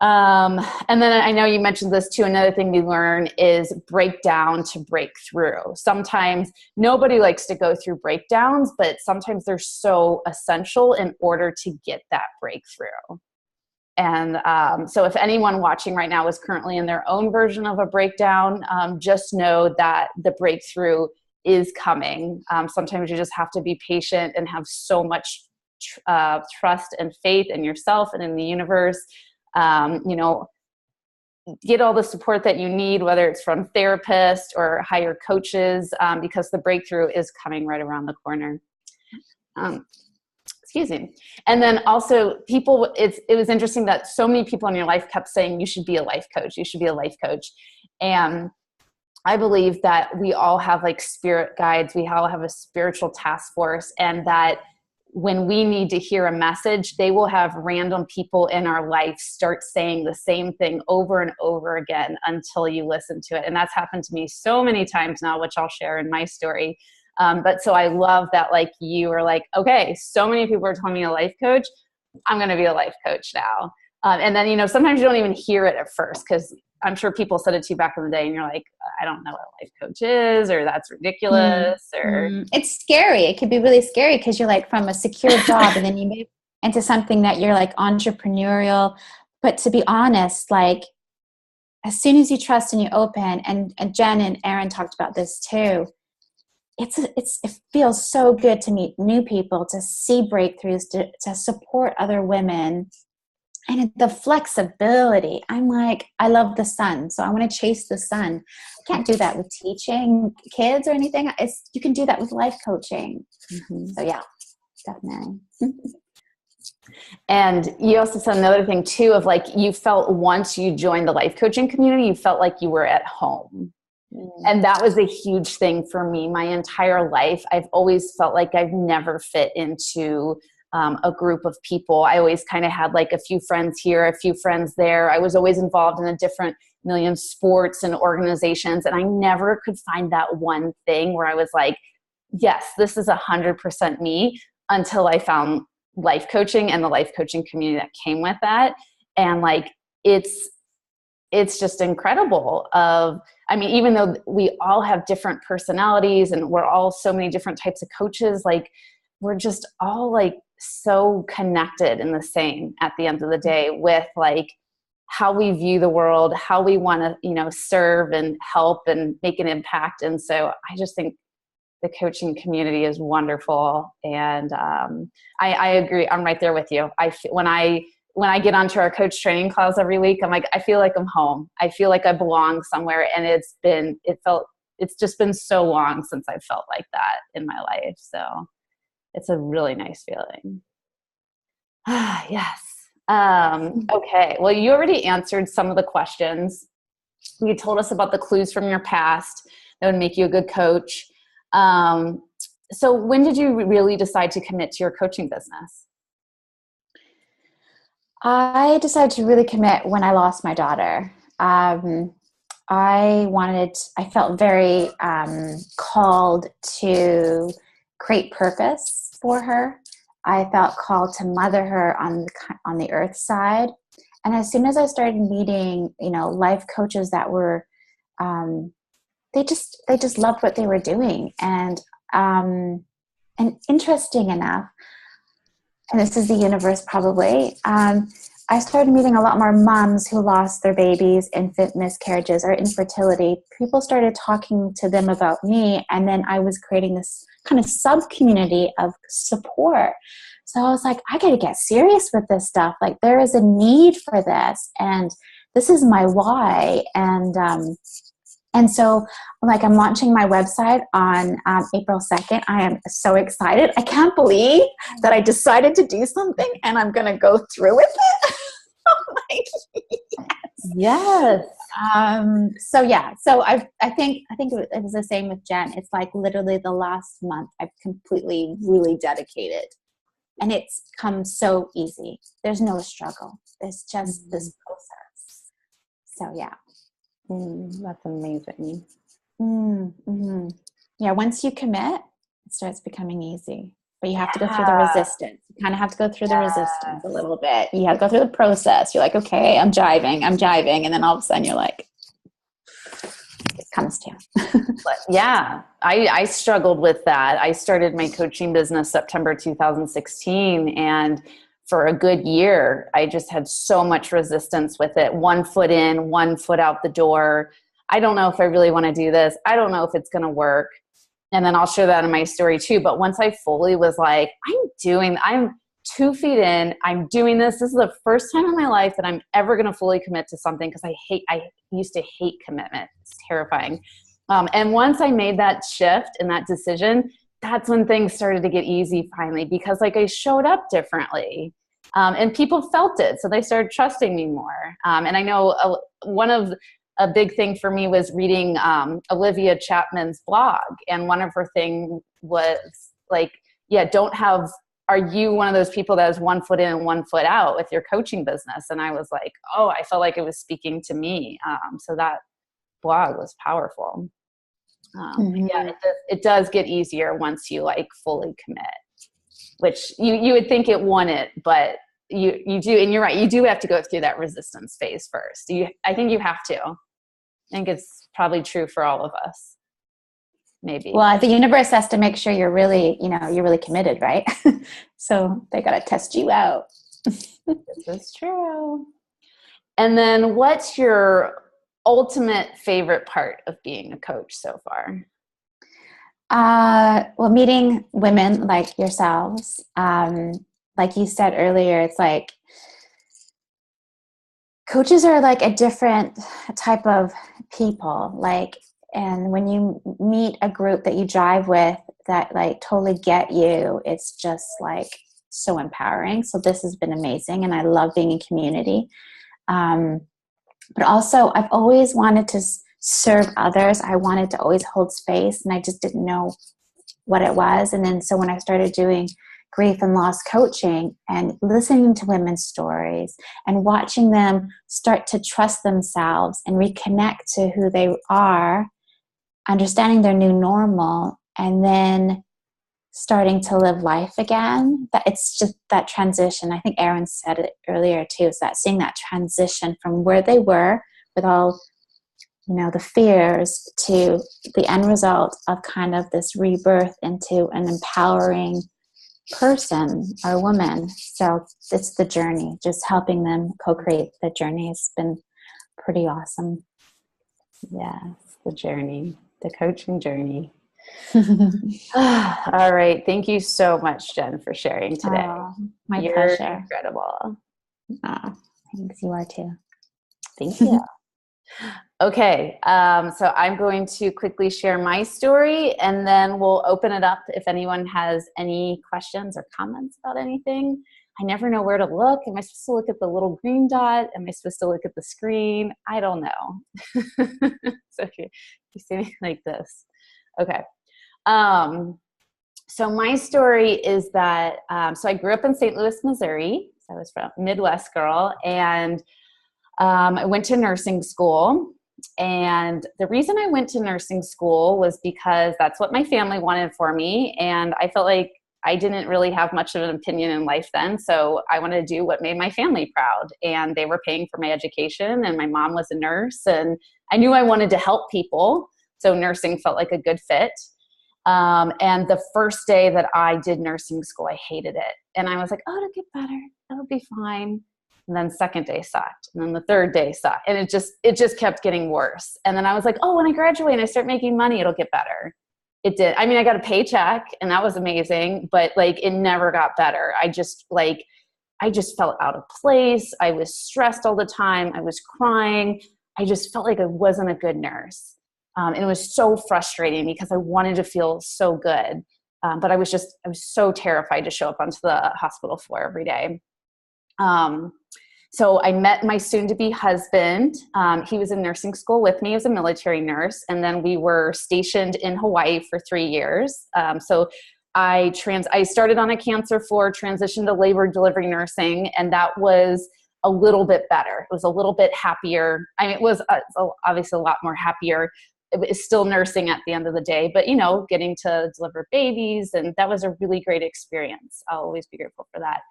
And then I know you mentioned this too. Another thing we learn is break down to break through. Sometimes nobody likes to go through breakdowns, but sometimes they're so essential in order to get that breakthrough. And so if anyone watching right now is currently in their own version of a breakdown, just know that the breakthrough is coming. Sometimes you just have to be patient and have so much trust and faith in yourself and in the universe. Get all the support that you need, whether it's from therapists or higher coaches, because the breakthrough is coming right around the corner. Excuse me. And then also it was interesting that so many people in your life kept saying, you should be a life coach. You should be a life coach. And I believe that we all have like spirit guides. We all have a spiritual task force, and that when we need to hear a message, they will have random people in our life start saying the same thing over and over again until you listen to it. And that's happened to me so many times now, which I'll share in my story. But so I love that, like, you were like, okay, so many people are telling me a life coach, I'm going to be a life coach now. And then, sometimes you don't even hear it at first, because I'm sure people said it to you back in the day and you're like, I don't know what a life coach is, or that's ridiculous, or it's scary. It could be really scary because you're like from a secure job and then you move into something that you're like entrepreneurial. But to be honest, like as soon as you trust and you open, and Jenn and Aaron talked about this too, it feels so good to meet new people, to see breakthroughs, to support other women. And the flexibility, I'm like, I love the sun, so I want to chase the sun. I can't do that with teaching kids or anything. You can do that with life coaching. Mm-hmm. So yeah, definitely. And you also said another thing too, of like, you felt once you joined the life coaching community, you felt like you were at home. Mm-hmm. And that was a huge thing for me. My entire life, I've always felt like I've never fit into a group of people. I always kind of had like a few friends here, a few friends there. I was always involved in a different million sports and organizations. And I never could find that one thing where I was like, yes, this is 100% me, until I found life coaching and the life coaching community that came with that. And like, it's just incredible even though we all have different personalities and we're all so many different types of coaches, like we're just all like so connected and the same at the end of the day, with like how we view the world, how we want to, serve and help and make an impact. And so I just think the coaching community is wonderful. And I agree. I'm right there with you. When I get onto our coach training calls every week, I'm like, I feel like I'm home. I feel like I belong somewhere. And it's just been so long since I've felt like that in my life. So it's a really nice feeling. Yes. Okay. Well, you already answered some of the questions. You told us about the clues from your past that would make you a good coach. So when did you really decide to commit to your coaching business? I decided to really commit when I lost my daughter. I felt very called to create purpose for her. I felt called to mother her on the earth side. And as soon as I started meeting, life coaches that were, they just loved what they were doing. And interesting enough, and this is the universe probably, I started meeting a lot more moms who lost their babies, infant miscarriages, or infertility. People started talking to them about me, and then I was creating this kind of sub-community of support. So I was like, I got to get serious with this stuff. Like, there is a need for this, and this is my why. And so, like, I'm launching my website on April 2nd. I am so excited. I can't believe that I decided to do something, and I'm going to go through with it. I'm like, yes. So I think it was the same with Jen. It's like literally the last month I've completely, really dedicated. And it's come so easy. There's no struggle. There's just this process. So, yeah. That's amazing. Mm-hmm. Yeah, once you commit, it starts becoming easy. But you have to go through the resistance. You kind of have to go through the resistance a little bit. You have to go through the process. You're like, okay, I'm jiving. And then all of a sudden you're like, it comes to you. But yeah, I struggled with that. I started my coaching business September 2016, and for a good year, I just had so much resistance with it. 1 foot in, 1 foot out the door. I don't know if I really want to do this. I don't know if it's going to work. And then I'll share that in my story too. But once I fully was like, I'm 2 feet in, I'm doing this. This is the first time in my life that I'm ever going to fully commit to something, because I used to hate commitment. It's terrifying. And once I made that shift and that decision, that's when things started to get easy finally, because like I showed up differently, and people felt it. So they started trusting me more. And I know a big thing for me was reading Olivia Chapman's blog. And one of her things was like, are you one of those people that has 1 foot in and 1 foot out with your coaching business? And I was like, oh, I felt like it was speaking to me. So that blog was powerful. Yeah, it does get easier once you like fully commit, which you would think it wouldn't, but you do. And you're right. You do have to go through that resistance phase first. I think you have to. I think it's probably true for all of us. Maybe. Well, the universe has to make sure you're really committed, right? So they got to test you out. This is true. And then what's your ultimate favorite part of being a coach so far? Well, meeting women like yourselves. Like you said earlier, it's like coaches are like a different type of people. Like, and when you meet a group that you jive with that like totally get you, it's just like so empowering. So this has been amazing, and I love being in community. But also, I've always wanted to serve others. I wanted to always hold space, and I just didn't know what it was. And then so when I started doing grief and loss coaching and listening to women's stories and watching them start to trust themselves and reconnect to who they are, understanding their new normal, and then starting to live life again, that it's just that transition. I think Erin said it earlier too, is that seeing that transition from where they were with all, the fears to the end result of kind of this rebirth into an empowering person or woman. So it's the journey, just helping them co-create the journey has been pretty awesome. Yes, the journey, the coaching journey. All right. Thank you so much, Jenn, for sharing today. Oh, my You're pleasure. incredible. Oh, thanks. You are too. Thank you. Okay, so I'm going to quickly share my story, and then we'll open it up if anyone has any questions or comments about anything. I never know where to look. Am I supposed to look at the little green dot? Am I supposed to look at the screen? I don't know. So if you see me like this. Okay. So my story is that, so I grew up in St. Louis, Missouri. So I was from Midwest girl, and I went to nursing school. And the reason I went to nursing school was because that's what my family wanted for me. And I felt like I didn't really have much of an opinion in life then. So I wanted to do what made my family proud. And they were paying for my education, and my mom was a nurse, and I knew I wanted to help people. So nursing felt like a good fit. And the first day that I did nursing school, I hated it. And I was like, oh, it'll get better. It'll be fine. And then second day sucked. And then the third day sucked. And it just kept getting worse. And then I was like, oh, when I graduate and I start making money, it'll get better. It did. I mean, I got a paycheck, and that was amazing, but like it never got better. I just felt out of place. I was stressed all the time. I was crying. I just felt like I wasn't a good nurse. And it was so frustrating because I wanted to feel so good. But I was so terrified to show up onto the hospital floor every day. So I met my soon-to-be husband. He was in nursing school with me. He was a military nurse. And then we were stationed in Hawaii for 3 years. So I started on a cancer floor, transitioned to labor delivery nursing, and that was a little bit better. It was a little bit happier. I mean, it was obviously a lot more happier. It was still nursing at the end of the day, but, getting to deliver babies, and that was a really great experience. I'll always be grateful for that.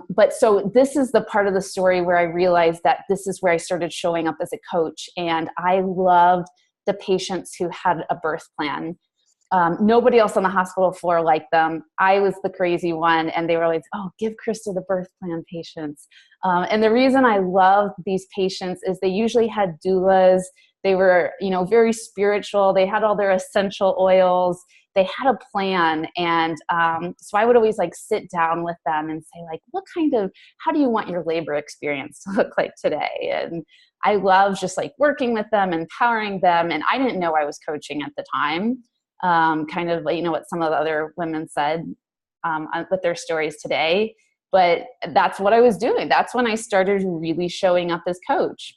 But so this is the part of the story where I realized that this is where I started showing up as a coach, and I loved the patients who had a birth plan. Nobody else on the hospital floor liked them. I was the crazy one, and they were always, oh, give Krista the birth plan patients. And the reason I loved these patients is they usually had doulas. They were, very spiritual. They had all their essential oils. They had a plan. And so I would always sit down with them and say how do you want your labor experience to look like today? And I love just working with them, empowering them. And I didn't know I was coaching at the time. What some of the other women said with their stories today. But that's what I was doing. That's when I started really showing up as coach.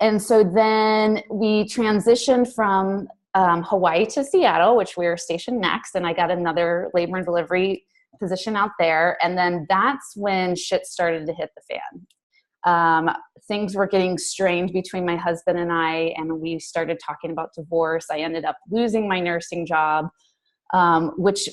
And so then we transitioned from Hawaii to Seattle, which we were stationed next. And I got another labor and delivery position out there. And then that's when shit started to hit the fan. Things were getting strained between my husband and I, and we started talking about divorce. I ended up losing my nursing job, which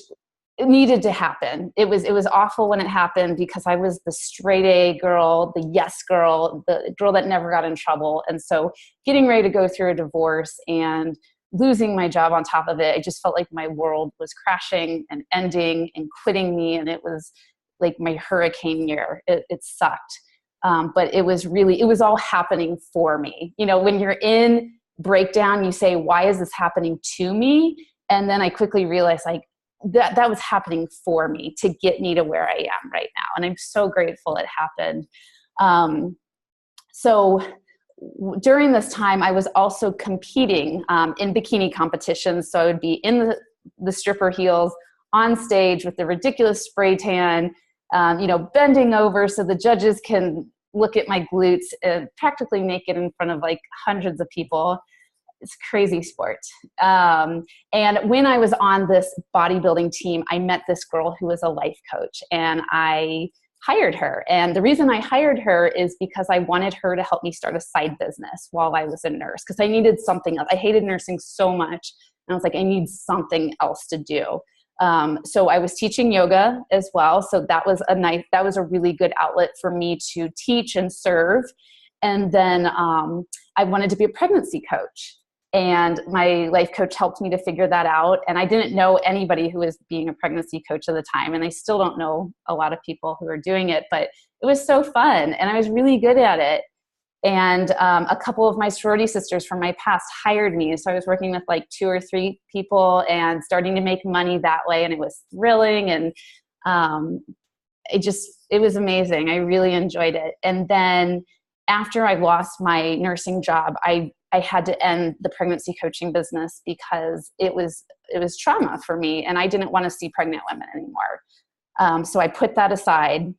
needed to happen. It was awful when it happened because I was the straight A girl, the yes girl, the girl that never got in trouble. And so getting ready to go through a divorce and losing my job on top of it, I just felt like my world was crashing and ending and quitting me. And it was like my hurricane year. It sucked. But it was all happening for me. When you're in breakdown, you say, why is this happening to me? And then I quickly realized that was happening for me to get me to where I am right now. And I'm so grateful it happened. So during this time, I was also competing in bikini competitions. So I would be in the stripper heels on stage with the ridiculous spray tan, bending over so the judges can look at my glutes, practically naked in front of hundreds of people. It's a crazy sport. And when I was on this bodybuilding team, I met this girl who was a life coach, and I hired her. And the reason I hired her is because I wanted her to help me start a side business while I was a nurse, because I needed something else. I hated nursing so much. And I was like, I need something else to do. So I was teaching yoga as well. So that was a really good outlet for me to teach and serve. And then I wanted to be a pregnancy coach. And my life coach helped me to figure that out. And I didn't know anybody who was being a pregnancy coach at the time. And I still don't know a lot of people who are doing it, but it was so fun. And I was really good at it. And a couple of my sorority sisters from my past hired me. So I was working with like 2 or 3 people and starting to make money that way. And it was thrilling. And it was amazing. I really enjoyed it. And then after I lost my nursing job, I had to end the pregnancy coaching business because it was trauma for me, and I didn't want to see pregnant women anymore. So I put that aside,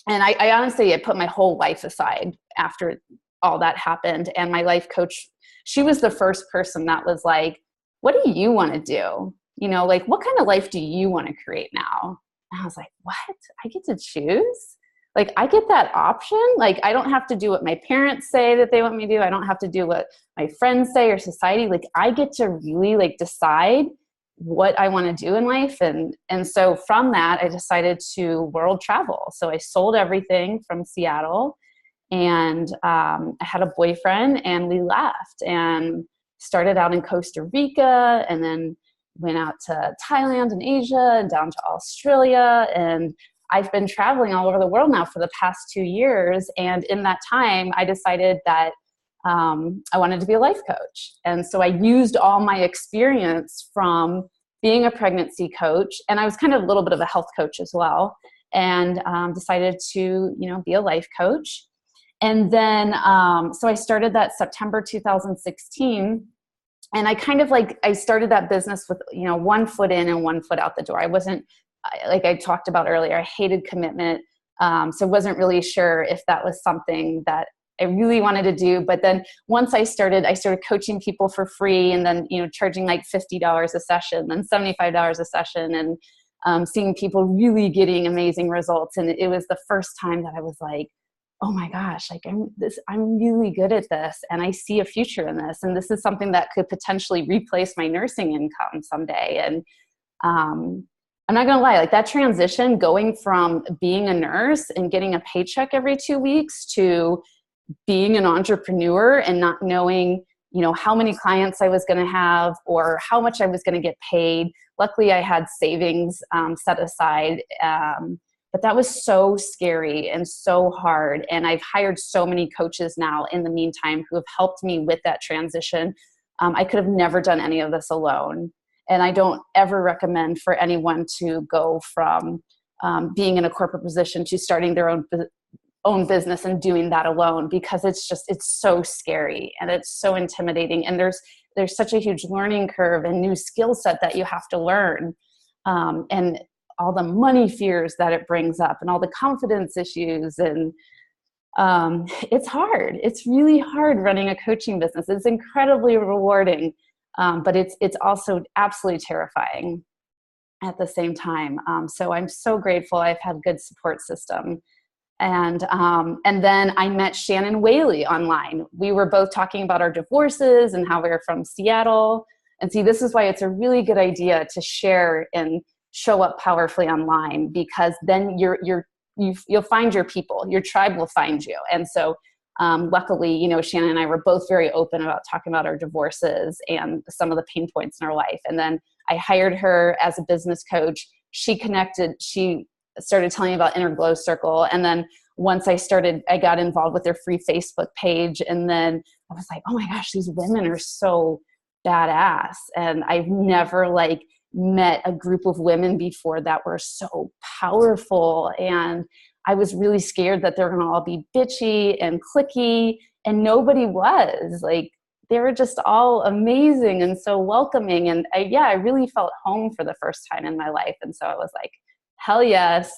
and I honestly, I put my whole life aside after all that happened. And my life coach, she was the first person that was like, what do you want to do? You know, like, what kind of life do you want to create now? And I was like, what? I get to choose? Like, I get that option? Like, I don't have to do what my parents say that they want me to do. I don't have to do what my friends say or society. Like, I get to really like decide what I want to do in life. And so from that, I decided to world travel. So I sold everything from Seattle, and I had a boyfriend, and we left and started out in Costa Rica, and then went out to Thailand and Asia and down to Australia. And I've been traveling all over the world now for the past 2 years. And in that time, I decided that I wanted to be a life coach. And so I used all my experience from being a pregnancy coach, and I was kind of a little bit of a health coach as well, and decided to, be a life coach. And then, so I started that September 2016. And I kind of I started that business with, 1 foot in and 1 foot out the door. I wasn't, like I talked about earlier, I hated commitment. So wasn't really sure if that was something that I really wanted to do. But then once I started coaching people for free, and then, charging like $50 a session, then $75 a session, and seeing people really getting amazing results. And it was the first time that I was like, oh my gosh, like I'm really good at this, and I see a future in this. And this is something that could potentially replace my nursing income someday. And I'm not gonna lie, like that transition going from being a nurse and getting a paycheck every 2 weeks to being an entrepreneur and not knowing, how many clients I was going to have or how much I was going to get paid. Luckily, I had savings set aside, but that was so scary and so hard. And I've hired so many coaches now in the meantime who have helped me with that transition. I could have never done any of this alone. And I don't ever recommend for anyone to go from being in a corporate position to starting their own business and doing that alone, because it's so scary and it's so intimidating. And there's such a huge learning curve and new skill set that you have to learn. And all the money fears that it brings up and all the confidence issues. And it's hard. It's really hard running a coaching business. It's incredibly rewarding, but it's also absolutely terrifying at the same time. So I'm so grateful I've had a good support system. And then I met Shannon Whaley online. We were both talking about our divorces and how we were from Seattle. And see, this is why it's a really good idea to share and show up powerfully online, because then you'll find your people, your tribe will find you. And so luckily, Shannon and I were both very open about talking about our divorces and some of the pain points in our life. And then I hired her as a business coach. She started telling me about Inner Glow Circle. And then once I got involved with their free Facebook page. And then I was like, oh my gosh, these women are so badass. And I've never met a group of women before that were so powerful. And I was really scared that they're going to all be bitchy and cliquey, and nobody was. They were just all amazing and so welcoming. And I really felt home for the first time in my life. And so I was like, hell yes,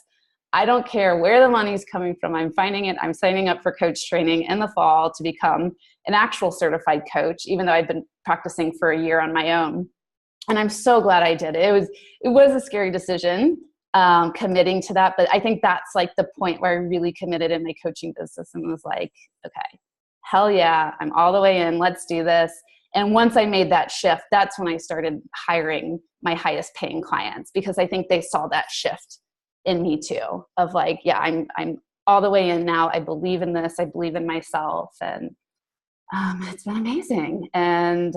I don't care where the money's coming from. I'm finding it. I'm signing up for coach training in the fall to become an actual certified coach, even though I've been practicing for a year on my own. And I'm so glad I did it. It was a scary decision, committing to that. But I think that's the point where I really committed in my coaching business and was like, okay, hell yeah, I'm all the way in. Let's do this. And once I made that shift, that's when I started hiring my highest paying clients, because I think they saw that shift in me too, of I'm all the way in now. I believe in this. I believe in myself. And it's been amazing. And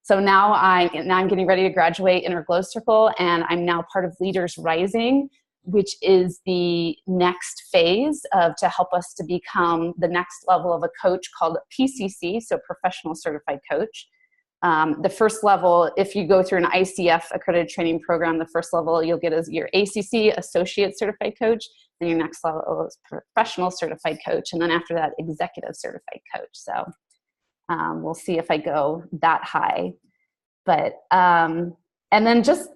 so now I'm getting ready to graduate Inner Glow Circle, and I'm now part of Leaders Rising, which is the next phase to help us to become the next level of a coach called PCC, so Professional Certified Coach. The first level, if you go through an ICF accredited training program, the first level you'll get is your ACC, Associate Certified Coach, then your next level is Professional Certified Coach, and then after that, Executive Certified Coach. So we'll see if I go that high. But, and then just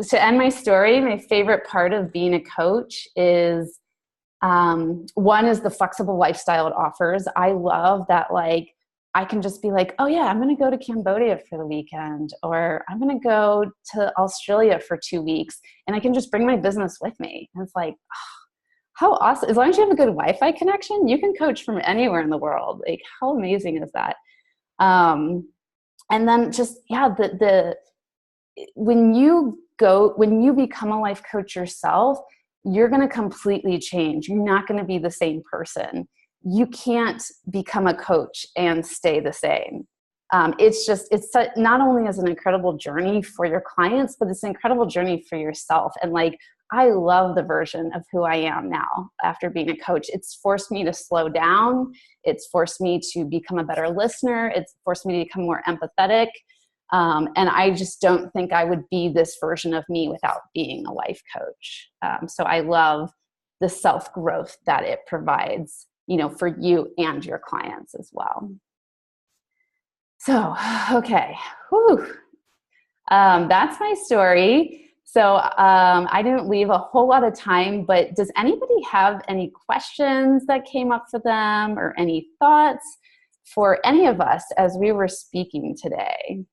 to end my story, my favorite part of being a coach is, one is the flexible lifestyle it offers. I love that, like, I can just be like, oh yeah, I'm going to go to Cambodia for the weekend, or I'm going to go to Australia for 2 weeks, and I can just bring my business with me. And it's like, oh, how awesome. As long as you have a good Wi-Fi connection, you can coach from anywhere in the world. Like, how amazing is that? And then just, yeah, when you become a life coach yourself, you're going to completely change. You're not going to be the same person. You can't become a coach and stay the same. It's not only as an incredible journey for your clients, but it's an incredible journey for yourself. And like, I love the version of who I am now after being a coach. It's forced me to slow down. It's forced me to become a better listener. It's forced me to become more empathetic. And I just don't think I would be this version of me without being a life coach. So I love the self-growth that it provides, for you and your clients as well. So, okay. Whew. That's my story. So I didn't leave a whole lot of time, but does anybody have any questions that came up for them or any thoughts for any of us as we were speaking today?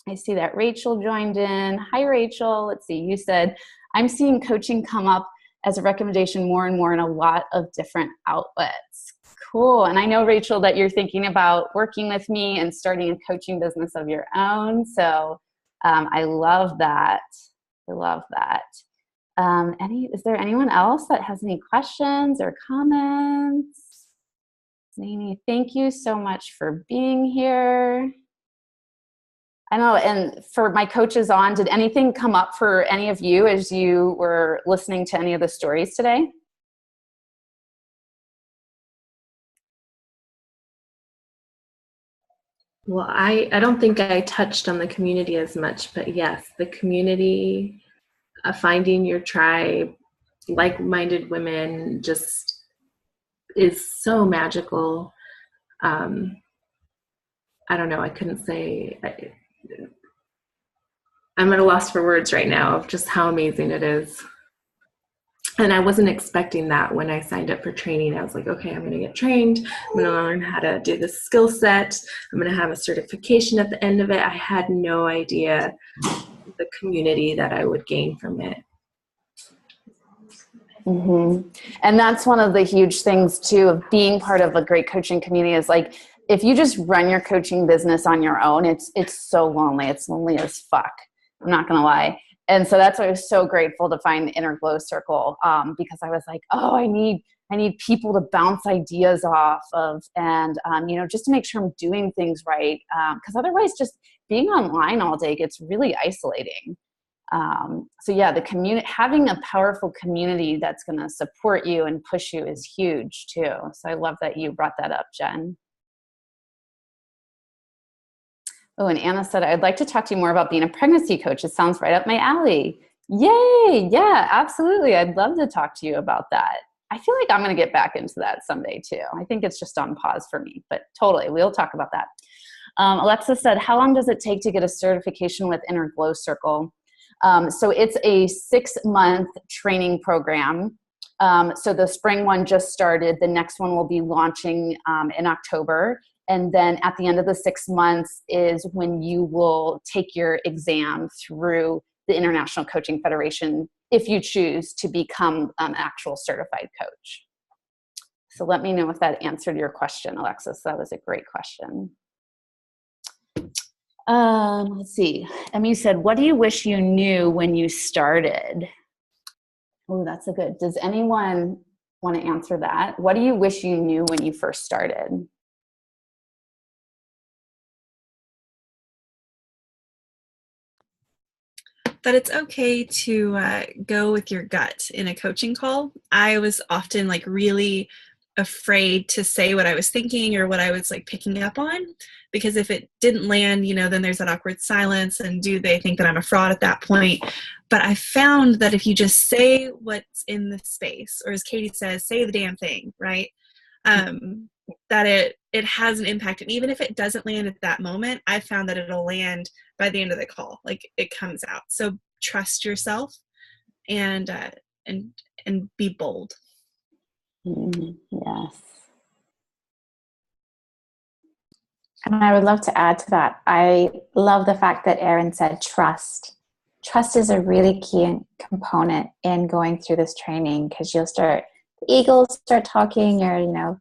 I see that Rachel joined in. Hi, Rachel. Let's see. You said, I'm seeing coaching come up as a recommendation more and more in a lot of different outlets. Cool. And I know, Rachel, that you're thinking about working with me and starting a coaching business of your own. So I love that. I love that. Is there anyone else that has any questions or comments? Amy, thank you so much for being here. I know, and for my coaches on, did anything come up for any of you as you were listening to any of the stories today? Well, I don't think I touched on the community as much, but yes, the community, finding your tribe, like-minded women, just is so magical. I don't know, I couldn't say, I'm at a loss for words right now of just how amazing it is. And I wasn't expecting that when I signed up for training. I was like, okay, I'm going to get trained. I'm going to learn how to do this skill set. I'm going to have a certification at the end of it. I had no idea the community that I would gain from it. Mm-hmm. And that's one of the huge things too of being part of a great coaching community is like, if you just run your coaching business on your own, it's so lonely. It's lonely as fuck. I'm not going to lie. And so that's why I was so grateful to find the Inner Glow Circle, because I was like, oh, I need people to bounce ideas off of, and just to make sure I'm doing things right. Because otherwise, just being online all day gets really isolating. So yeah, the community, having a powerful community that's going to support you and push you is huge too. So I love that you brought that up, Jen. Oh, and Anna said, I'd like to talk to you more about being a pregnancy coach. It sounds right up my alley. Yay. Yeah, absolutely. I'd love to talk to you about that. I feel like I'm going to get back into that someday too. I think it's just on pause for me, but totally. We'll talk about that. Alexa said, how long does it take to get a certification with Inner Glow Circle? So it's a 6-month training program. So the spring one just started. The next one will be launching in October. And then at the end of the 6 months is when you will take your exam through the International Coaching Federation if you choose to become an actual certified coach. So let me know if that answered your question, Alexis. That was a great question. Let's see. Emmy said, what do you wish you knew when you started? Oh, that's a good. Does anyone want to answer that? What do you wish you knew when you first started? that it's okay to go with your gut in a coaching call. I was often like really afraid to say what I was thinking or what I was like picking up on, because if it didn't land, then there's that awkward silence, and do they think that I'm a fraud at that point? But I found that if you just say what's in the space, or as Katie says, say the damn thing, right? That it has an impact. And even if it doesn't land at that moment, I found that it'll land by the end of the call. Like, it comes out. So trust yourself and be bold. Yes. And I would love to add to that. I love the fact that Erin said trust. Trust is a really key component in going through this training, because the ego will start talking, your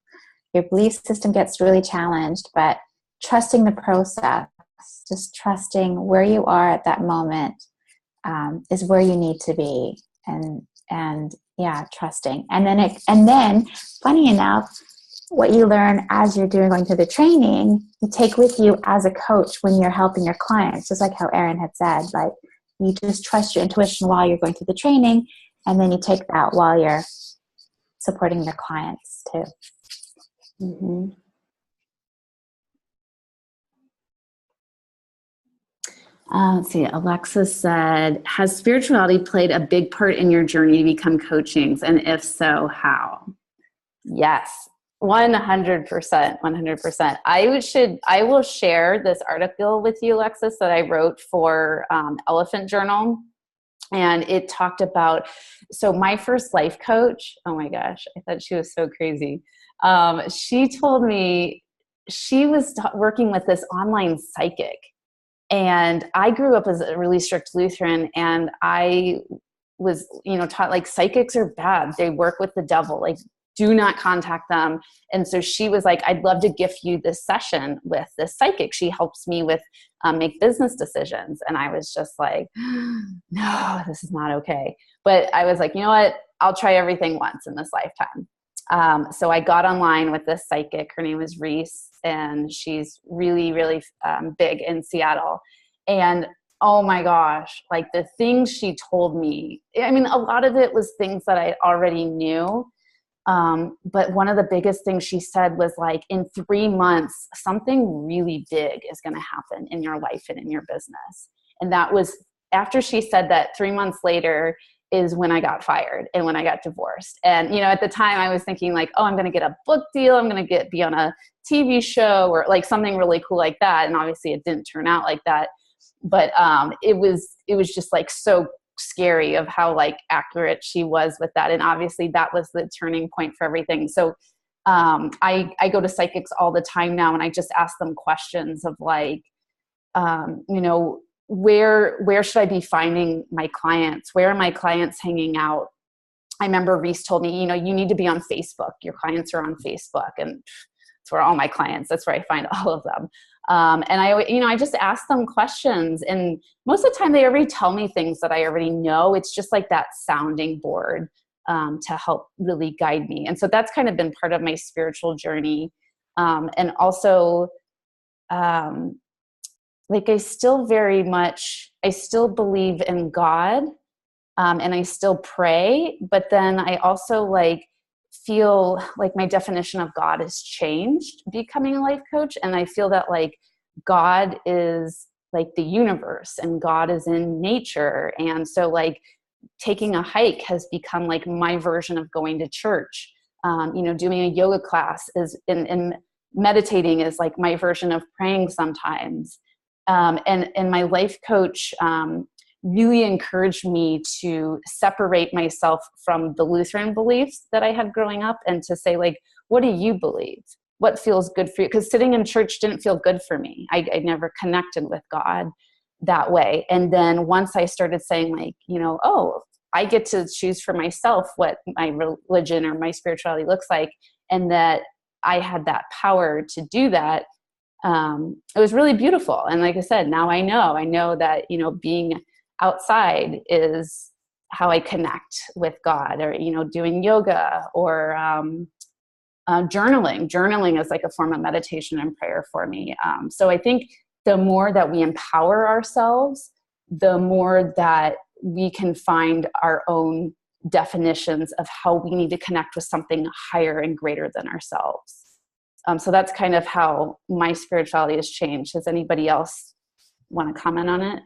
belief system gets really challenged, but trusting the process, just trusting where you are at that moment, is where you need to be. And yeah, trusting. And then funny enough, what you learn as you're going through the training, you take with you as a coach when you're helping your clients, just like how Erin had said, like, you just trust your intuition while you're going through the training, and then you take that while you're supporting your clients too. Mm-hmm. Let's see. Alexis said, has spirituality played a big part in your journey to become coachings? And if so, how? Yes, 100%, 100%. I will share this article with you, Alexis, that I wrote for Elephant Journal. And it talked about, so my first life coach, oh my gosh, I thought she was so crazy. She told me she was working with this online psychic. And I grew up as a really strict Lutheran, and I was, taught like psychics are bad. They work with the devil. Like, do not contact them. And so she was like, I'd love to gift you this session with this psychic. She helps me with make business decisions. And I was just like, no, this is not okay. But I was like, you know what? I'll try everything once in this lifetime. So I got online with this psychic. Her name is Reese, and she's really, really big in Seattle. And oh my gosh, like the things she told me, I mean, a lot of it was things that I already knew. But one of the biggest things she said was like, in 3 months, something really big is going to happen in your life and in your business. And that was after she said that. 3 months later is when I got fired and when I got divorced. And, at the time I was thinking like, oh, I'm going to get a book deal. I'm going to be on a TV show or like something really cool like that. And obviously it didn't turn out like that. But, it was just like so scary of how like accurate she was with that. And obviously that was the turning point for everything. So, I go to psychics all the time now, and I just ask them questions of like, where should I be finding my clients? Where are my clients hanging out? I remember Reese told me, you need to be on Facebook. Your clients are on Facebook, and that's where all my clients, that's where I find all of them. And I just ask them questions, and most of the time they already tell me things that I already know. It's just like that sounding board to help really guide me. And so that's kind of been part of my spiritual journey. And also, like I still believe in God, and I still pray, but then I also like feel like my definition of God has changed becoming a life coach. And I feel that like God is like the universe, and God is in nature. And so like taking a hike has become like my version of going to church. Doing a yoga class and meditating is like my version of praying sometimes. And my life coach really encouraged me to separate myself from the Lutheran beliefs that I had growing up, and to say like, what do you believe? What feels good for you? Because sitting in church didn't feel good for me. I never connected with God that way. And then once I started saying like, oh, I get to choose for myself what my religion or my spirituality looks like, and that I had that power to do that, it was really beautiful. And like I said, now I know that, being outside is how I connect with God, or, doing yoga, or journaling. Journaling is like a form of meditation and prayer for me. So I think the more that we empower ourselves the more that we can find our own definitions of how we need to connect with something higher and greater than ourselves. So that's kind of how my spirituality has changed. Does anybody else want to comment on it?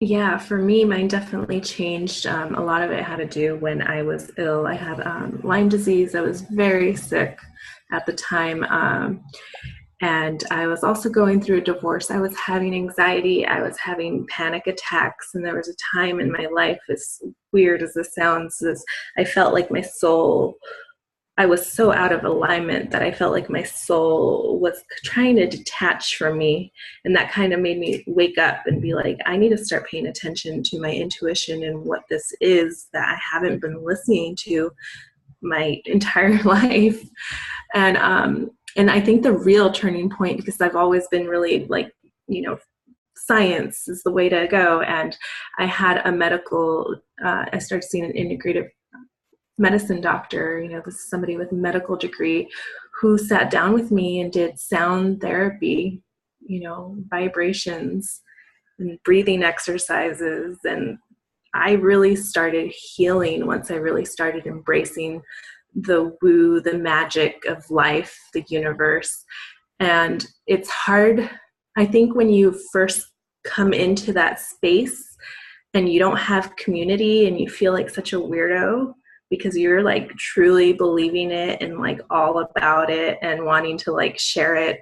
Yeah, for me, mine definitely changed. A lot of it had to do when I was ill. I had Lyme disease. I was very sick at the time. And I was also going through a divorce. I was having anxiety. I was having panic attacks. And there was a time in my life, as weird as this sounds, is I felt like my soul, I was so out of alignment that I felt like my soul was trying to detach from me. And that kind of made me wake up and be like, I need to start paying attention to my intuition and what this is that I haven't been listening to my entire life. And I think the real turning point, because I've always been really like, science is the way to go. And I had a I started seeing an integrative medicine doctor, this is somebody with a medical degree, who sat down with me and did sound therapy, vibrations and breathing exercises. And I really started healing once I really started embracing the woo, the magic of life, the universe. And it's hard, I think, when you first come into that space and you don't have community and you feel like such a weirdo, because you're like truly believing it and like all about it and wanting to like share it,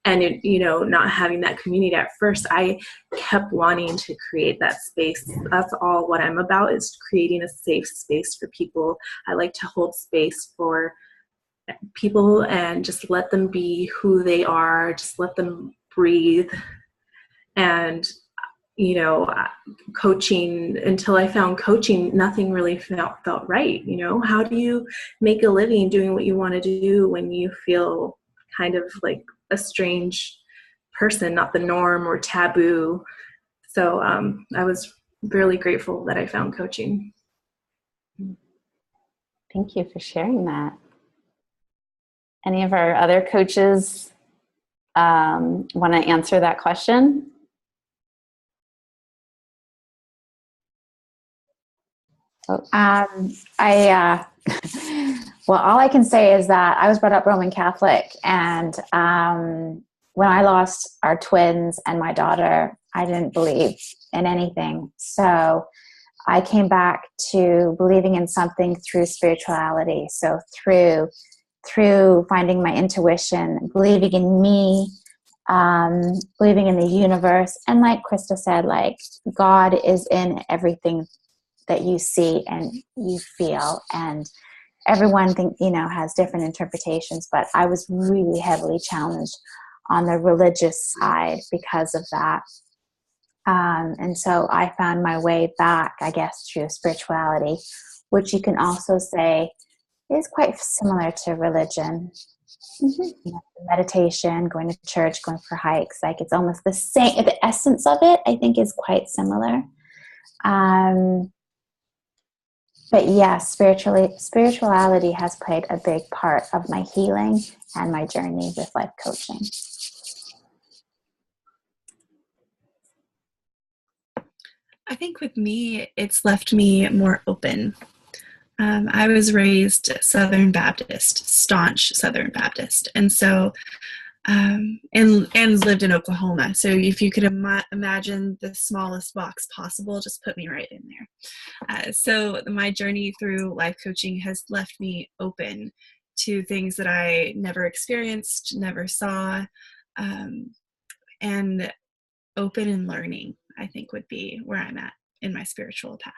and not having that community at first. I kept wanting to create that space. That's all what I'm about, is creating a safe space for people. I like to hold space for people and just let them be who they are, just let them breathe. And coaching, until I found coaching, nothing really felt right. How do you make a living doing what you want to do when you feel kind of like a strange person, not the norm or taboo? So I was really grateful that I found coaching. Thank you for sharing that. Any of our other coaches want to answer that question? Well, all I can say is that I was brought up Roman Catholic, and when I lost our twins and my daughter, I didn't believe in anything. So I came back to believing in something through spirituality. So through finding my intuition, believing in me, believing in the universe, and like Krista said, like God is in everything that you see and you feel, and everyone has different interpretations, but I was really heavily challenged on the religious side because of that. And so I found my way back, I guess, through spirituality, which you can also say is quite similar to religion. Mm-hmm. Meditation, going to church, going for hikes, like it's almost the same. The essence of it, I think, is quite similar. But yes, spirituality has played a big part of my healing and my journey with life coaching. I think with me, it's left me more open. I was raised Southern Baptist, staunch Southern Baptist. And so, and lived in Oklahoma. So if you could imagine the smallest box possible, just put me right in there. So my journey through life coaching has left me open to things that I never experienced, never saw, and open and learning, I think, would be where I'm at in my spiritual path.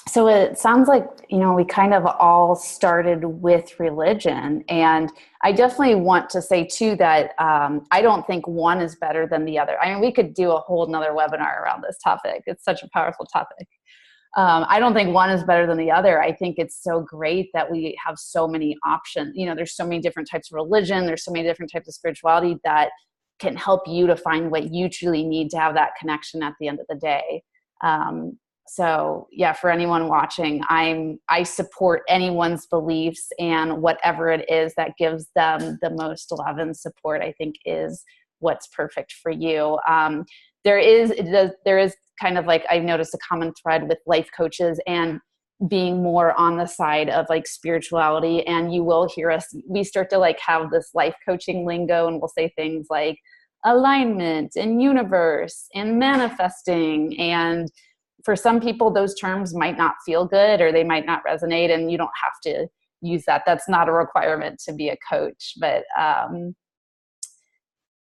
So it sounds like, we kind of all started with religion. And I definitely want to say too that I don't think one is better than the other. I mean, we could do a whole nother webinar around this topic. It's such a powerful topic. I don't think one is better than the other. I think it's so great that we have so many options. There's so many different types of religion. There's so many different types of spirituality that can help you to find what you truly need to have that connection at the end of the day. So yeah, for anyone watching, I support anyone's beliefs, and whatever it is that gives them the most love and support, I think is what's perfect for you. There is kind of like, I've noticed a common thread with life coaches and being more on the side of like spirituality. And you will hear us, we start to like have this life coaching lingo, and we'll say things like alignment and universe and manifesting. And for some people, those terms might not feel good, or they might not resonate, and you don't have to use that. That's not a requirement to be a coach. But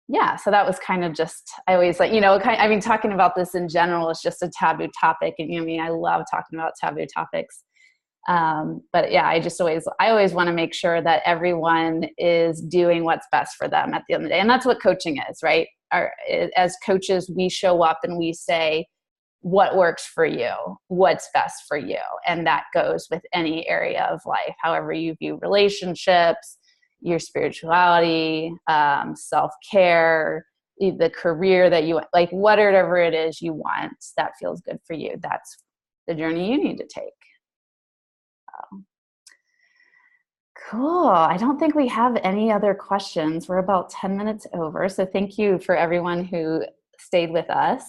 yeah, so that was kind of just, I always like, I mean, talking about this in general is just a taboo topic. And I mean, I love talking about taboo topics. But yeah, I always want to make sure that everyone is doing what's best for them at the end of the day. And that's what coaching is, right? As coaches, we show up and we say, what works for you, what's best for you. And that goes with any area of life, however you view relationships, your spirituality, self-care, the career that you like, whatever it is you want that feels good for you. That's the journey you need to take. Cool. I don't think we have any other questions. We're about 10 minutes over. So thank you for everyone who stayed with us.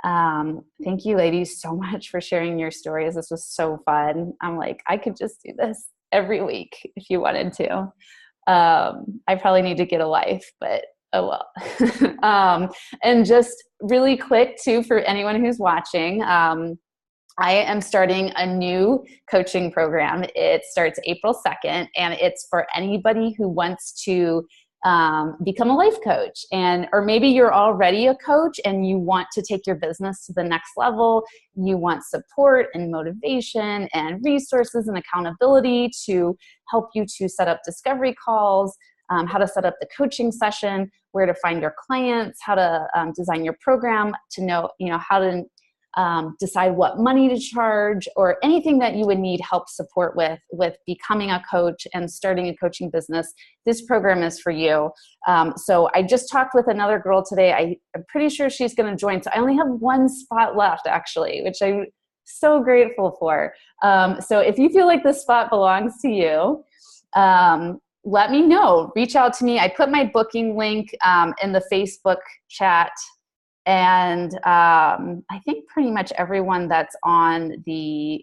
Thank you, ladies, so much for sharing your stories. This was so fun. I'm like, I could just do this every week if you wanted to. I probably need to get a life, but oh well. And just really quick too, for anyone who's watching, I am starting a new coaching program. It starts April 2nd, and it's for anybody who wants to become a life coach, or maybe you're already a coach and you want to take your business to the next level. You want support and motivation and resources and accountability to help you to set up discovery calls, how to set up the coaching session, where to find your clients, how to design your program, to know, how to decide what money to charge, or anything that you would need help support with becoming a coach and starting a coaching business. This program is for you. So I just talked with another girl today. I'm pretty sure she's going to join. So I only have one spot left, actually, which I'm so grateful for. So if you feel like this spot belongs to you, let me know. Reach out to me. I put my booking link in the Facebook chat. And I think pretty much everyone that's on the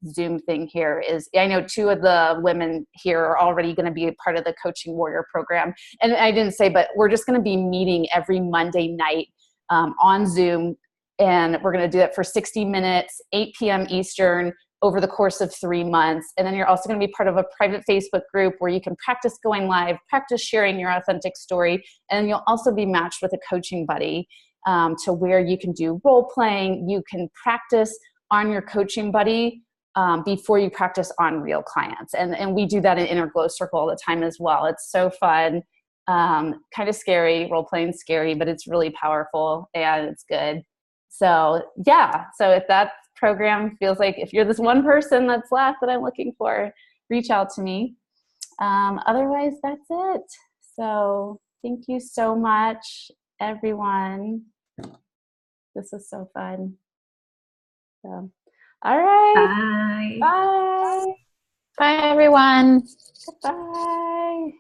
Zoom thing here I know 2 of the women here are already going to be a part of the Coaching Warrior program. And I didn't say, but we're just going to be meeting every Monday night on Zoom. And we're going to do that for 60 minutes, 8 p.m. Eastern, over the course of 3 months. And then you're also going to be part of a private Facebook group where you can practice going live, practice sharing your authentic story. And you'll also be matched with a coaching buddy. To where you can do role playing, you can practice on your coaching buddy before you practice on real clients. And we do that in Inner Glow Circle all the time as well. It's so fun, kind of scary, role playing scary, but it's really powerful and it's good. So yeah, so if that program feels like, if you're this one person that's left that I'm looking for, reach out to me. Otherwise, that's it. So thank you so much, everyone. This was so fun. So, all right. Bye. Bye. Bye, everyone. Bye.